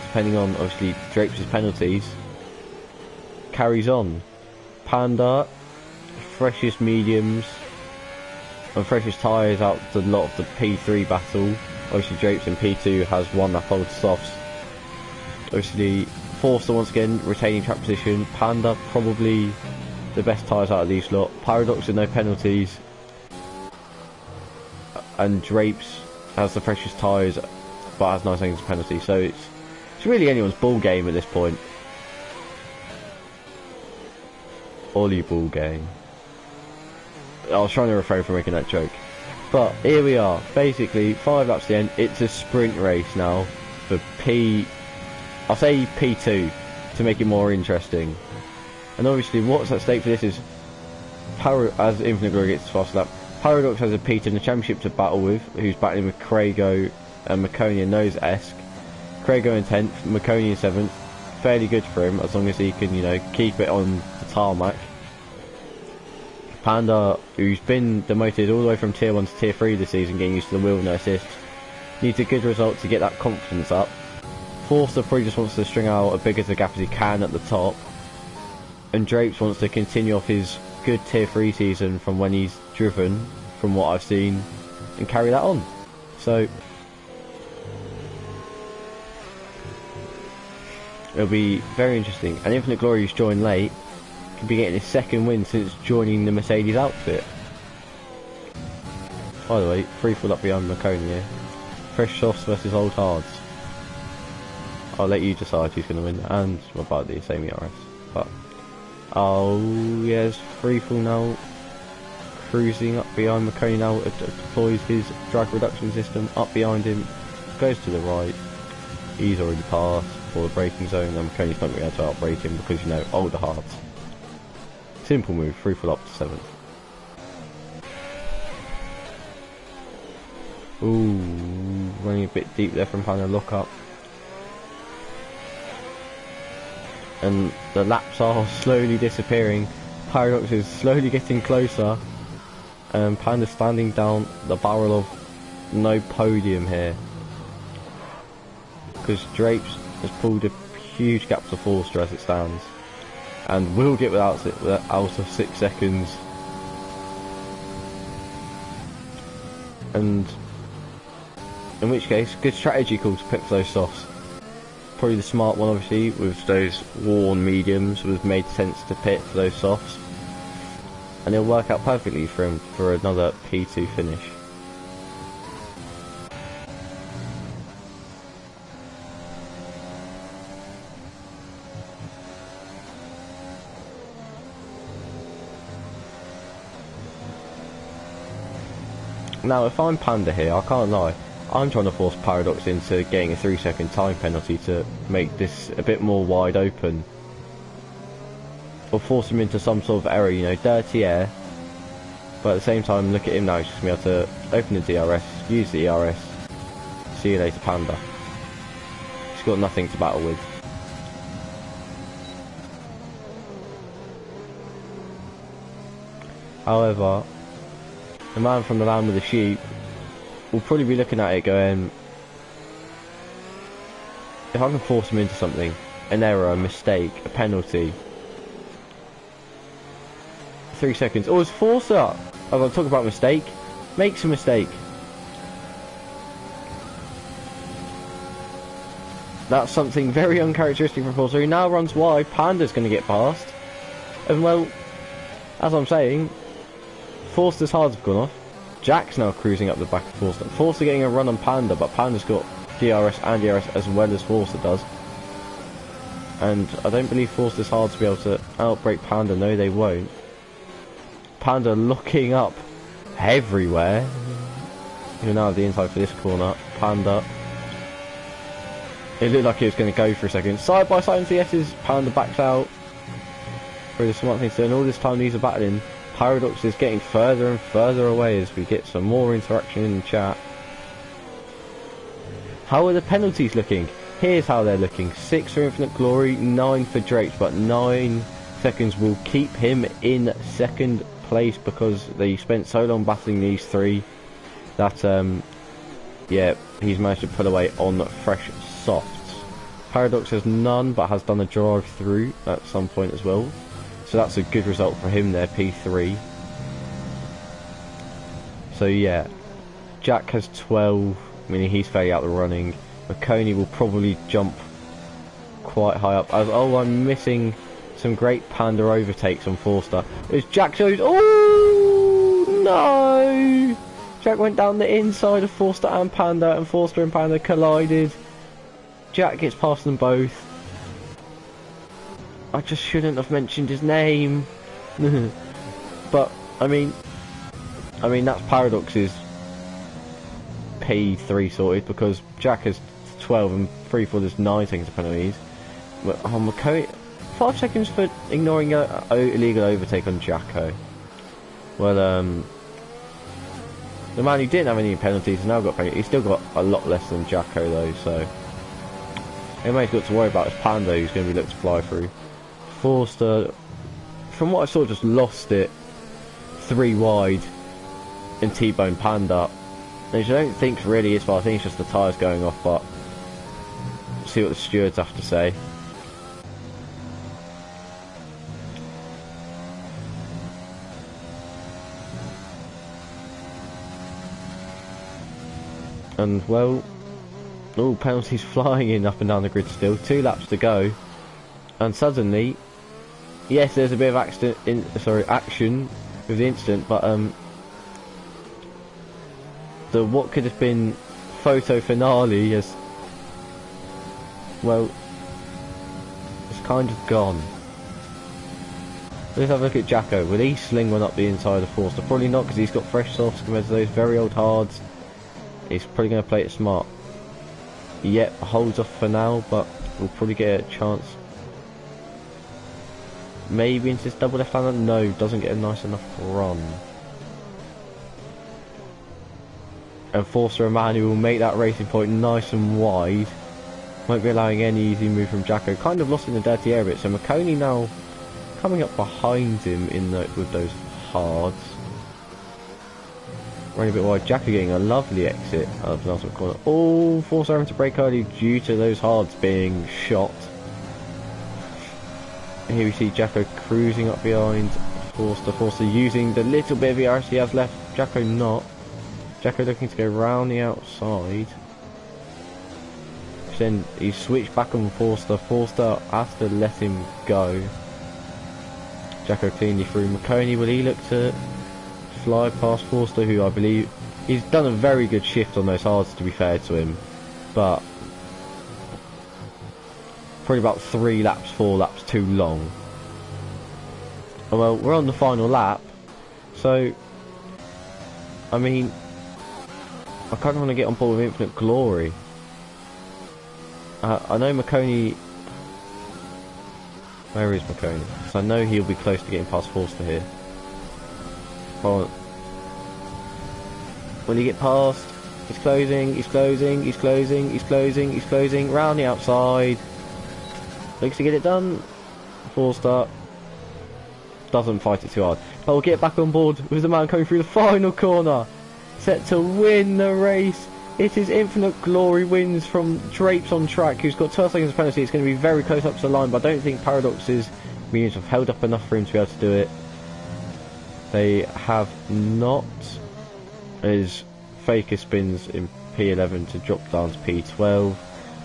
depending on obviously Drapes' penalties, carries on. Panda, freshest mediums and freshest tyres out the lot of the P3 battle. Obviously Drapes in P2 has one lap over softs. Obviously Forster once again retaining track position. Panda probably the best tyres out of these lot. Paradox with no penalties. And Drapes has the freshest tyres but has 9 seconds of penalty. So it's really anyone's ball game at this point. Ollie ball game. I was trying to refrain from making that joke. But here we are, basically 5 laps to the end. It's a sprint race now for I'll say P2 to make it more interesting. And obviously what's at stake for this is as Infinite Glory gets fast lap, Paradox has a P2 in the championship to battle with, who's battling with Crago and Maconi and Nose-esque. Crago in 10th, Maconi in 7th. Fairly good for him as long as he can, you know, keep it on the tarmac. Panda, who's been demoted all the way from tier 1 to tier 3 this season, getting used to the wheel no assist, needs a good result to get that confidence up. Forster probably just wants to string out as big as a gap as he can at the top, and Drapes wants to continue off his good tier 3 season from when he's driven, from what I've seen, and carry that on. So it'll be very interesting. And Infinite Glory, who's joined late, could be getting his 2nd win since joining the Mercedes outfit. By the way, free fall up behind Maconi here. Fresh softs versus old hards. I'll let you decide who's going to win, and about the same ERS. But oh yes, free fall now. Cruising up behind Maconi now, deploys his drag reduction system up behind him, goes to the right. He's already passed for the braking zone, and Maconi's not going to be able to outbrake him because, you know, older hards. Simple move, free fall up to 7th. Ooh, running a bit deep there from Panda, lock up. And the laps are slowly disappearing. Paradox is slowly getting closer. And Panda standing down the barrel of no podium here. Because Drapes has pulled a huge gap to Forster as it stands. And will get out of 6 seconds. And in which case, good strategy call to pick for those softs. Probably the smart one, obviously, with those worn mediums, would have made sense to pit for those softs. And it'll work out perfectly for him for another P2 finish. Now, if I'm Panda here, I can't lie, I'm trying to force Paradox into getting a 3-second time penalty to make this a bit more wide open. Or force him into some sort of error, you know, dirty air. But at the same time, look at him now, he's just going to be able to open the DRS, use the ERS, see you later Panda. He's got nothing to battle with. However, the man from the land with the sheep will probably be looking at it going, if I can force him into something, an error, a mistake, a penalty, 3 seconds, or it's force up. I've got to talk about mistake, makes a mistake. That's something very uncharacteristic from Forza, who now runs wide. Panda's going to get past. And well, as I'm saying, Forster's hards have gone off. Jack's now cruising up the back of Forster. Forster getting a run on Panda, but Panda's got DRS and ERS as well as Forster does. And I don't believe Forster's hards will be able to outbrake Panda. No, they won't. Panda locking up everywhere. You now have the inside for this corner. Panda. It looked like he was going to go for a second. Side by side into the S's. Panda backs out. Really smart thing to do. And all this time these are battling. Paradox is getting further and further away as we get some more interaction in the chat. How are the penalties looking? Here's how they're looking. 6 for Infinite Glory, 9 for Drake, but 9 seconds will keep him in second place because they spent so long battling these three that yeah, he's managed to pull away on fresh softs. Paradox has none but has done a drive through at some point as well, so that's a good result for him there, P3. So yeah, Jack has 12, meaning he's fairly out the running. McConey will probably jump quite high up as, oh, I'm missing some great Panda overtakes on Forster. As Jack shows, oh no! Jack went down the inside of Forster and Forster and Panda collided. Jack gets past them both. I just shouldn't have mentioned his name. But I mean that's Paradox's P3 sorted because Jack has 12 and 3 for this 9 seconds of penalties. But McCoy, 5 seconds for ignoring an illegal overtake on Jacko. Well, the man who didn't have any penalties has now got penalties. He's still got a lot less than Jacko though, so everybody's got to worry about is Panda, who's going to be looked to fly through. Forster, from what I saw, just lost it 3 wide and T-bone Panda, which I don't think really is far. I think it's just the tyres going off, but we'll see what the stewards have to say. And well, all penalties flying in up and down the grid still. 2 laps to go, and suddenly, yes, there's a bit of action with the incident, but the what could have been photo finale is, well, it's kind of gone. Let's have a look at Jacko. Will he sling one up the inside of Forster? Probably not, because he's got fresh softs compared to those very old hards. He's probably going to play it smart. Yep, holds off for now, but we'll probably get a chance. Maybe into this double left-hander? No, doesn't get a nice enough run. And Forster and Manu will make that racing point nice and wide. Won't be allowing any easy move from Jacko. Kind of lost in the dirty air bit, so McConey now coming up behind him with those hards. Running a bit wide. Jacko getting a lovely exit out of the last corner. Oh, Forster having to brake early due to those hards being shot. Here we see Jacko cruising up behind Forster. Forster using the little bit of ERS he has left. Jacko not. Jacko looking to go round the outside. Then he switched back on Forster. Forster has to let him go. Jacko cleanly through. McConey, will he look to fly past Forster, who I believe he's done a very good shift on those hards, to be fair to him, but probably about 3 laps, 4 laps too long. Oh, well, we're on the final lap, so I mean I kind of want to get on board with Infinite Glory. I know Marconi. Where is Marconi? Because I know he'll be close to getting past Forster here. Hold on. Will he get past? He's closing, he's closing, he's closing, he's closing, he's closing. Round the outside. Looks to get it done. Forster doesn't fight it too hard. But we'll get back on board with the man coming through the final corner. Set to win the race. It is Infinite Glory wins from Drapes on track, who's got 12 seconds of penalty. It's going to be very close up to the line, but I don't think Paradox's minions have held up enough for him to be able to do it. They have not, as Faker spins in P11 to drop down to P12.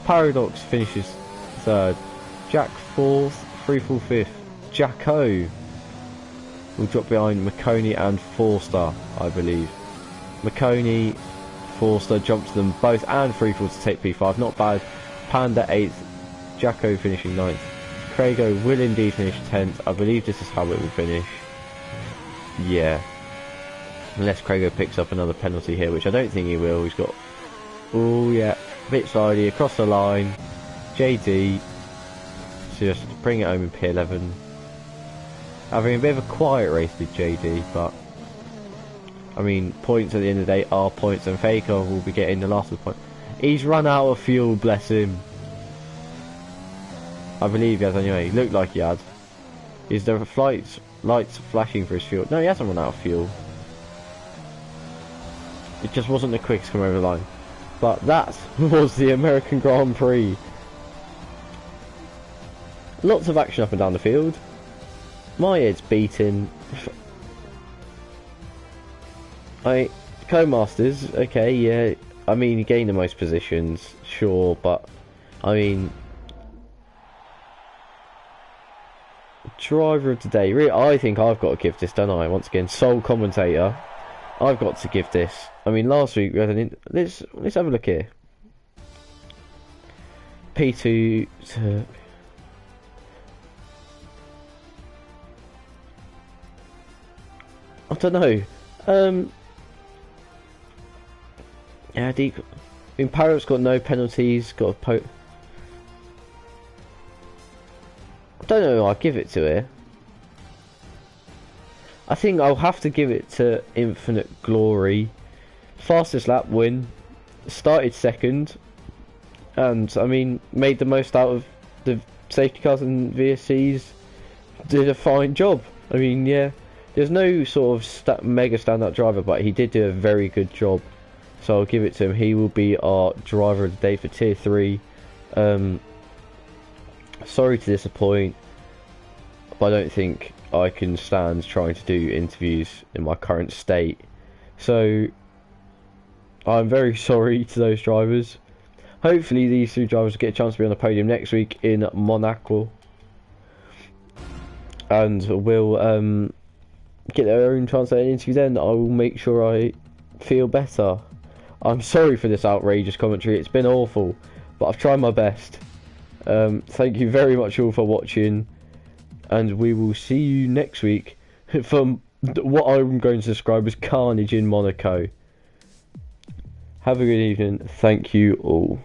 Paradox finishes third. Jack fourth, Freefall fifth. Jacko will drop behind Marconi and Forster, I believe. Marconi, Forster jumps them both and Freefall to take P5. Not bad. Panda 8th. Jacko finishing 9th. Craigo will indeed finish 10th. I believe this is how it will finish. Yeah. Unless Craigo picks up another penalty here, which I don't think he will. He's got... Oh, yeah. A bit slidey across the line. JD. Just bring it home in P11. Having a bit of a quiet race with JD, but... I mean, points at the end of the day are points, and Faker will be getting the last of the point. He's run out of fuel, bless him. I believe he has anyway. He looked like he had. Is there lights flashing for his fuel? No, he hasn't run out of fuel. It just wasn't the quickest come over the line. But that was the American Grand Prix. Lots of action up and down the field. My head's beating. Co-Masters, okay, yeah. I mean, he gained the most positions, sure, but I mean, driver of the day. Really, I think I've got to give this, don't I? Once again, sole commentator. I've got to give this. I mean, last week we had let's have a look here. P2 to... I don't know. Yeah, I mean, Parrot's got no penalties. Got a I don't know who I'll give it to here. I think I'll have to give it to Infinite Glory. Fastest lap win. Started second. And, I mean, made the most out of the safety cars and VSCs. Did a fine job. I mean, yeah. There's no sort of mega standout driver, but he did do a very good job. So I'll give it to him. He will be our driver of the day for Tier 3. Sorry to disappoint, but I don't think I can stand trying to do interviews in my current state. So I'm very sorry to those drivers. Hopefully these two drivers will get a chance to be on the podium next week in Monaco. And will get their own chance at an interview then. I will make sure I feel better. I'm sorry for this outrageous commentary. It's been awful, but I've tried my best. Thank you very much all for watching, and we will see you next week for what I'm going to describe as carnage in Monaco. Have a good evening. Thank you all.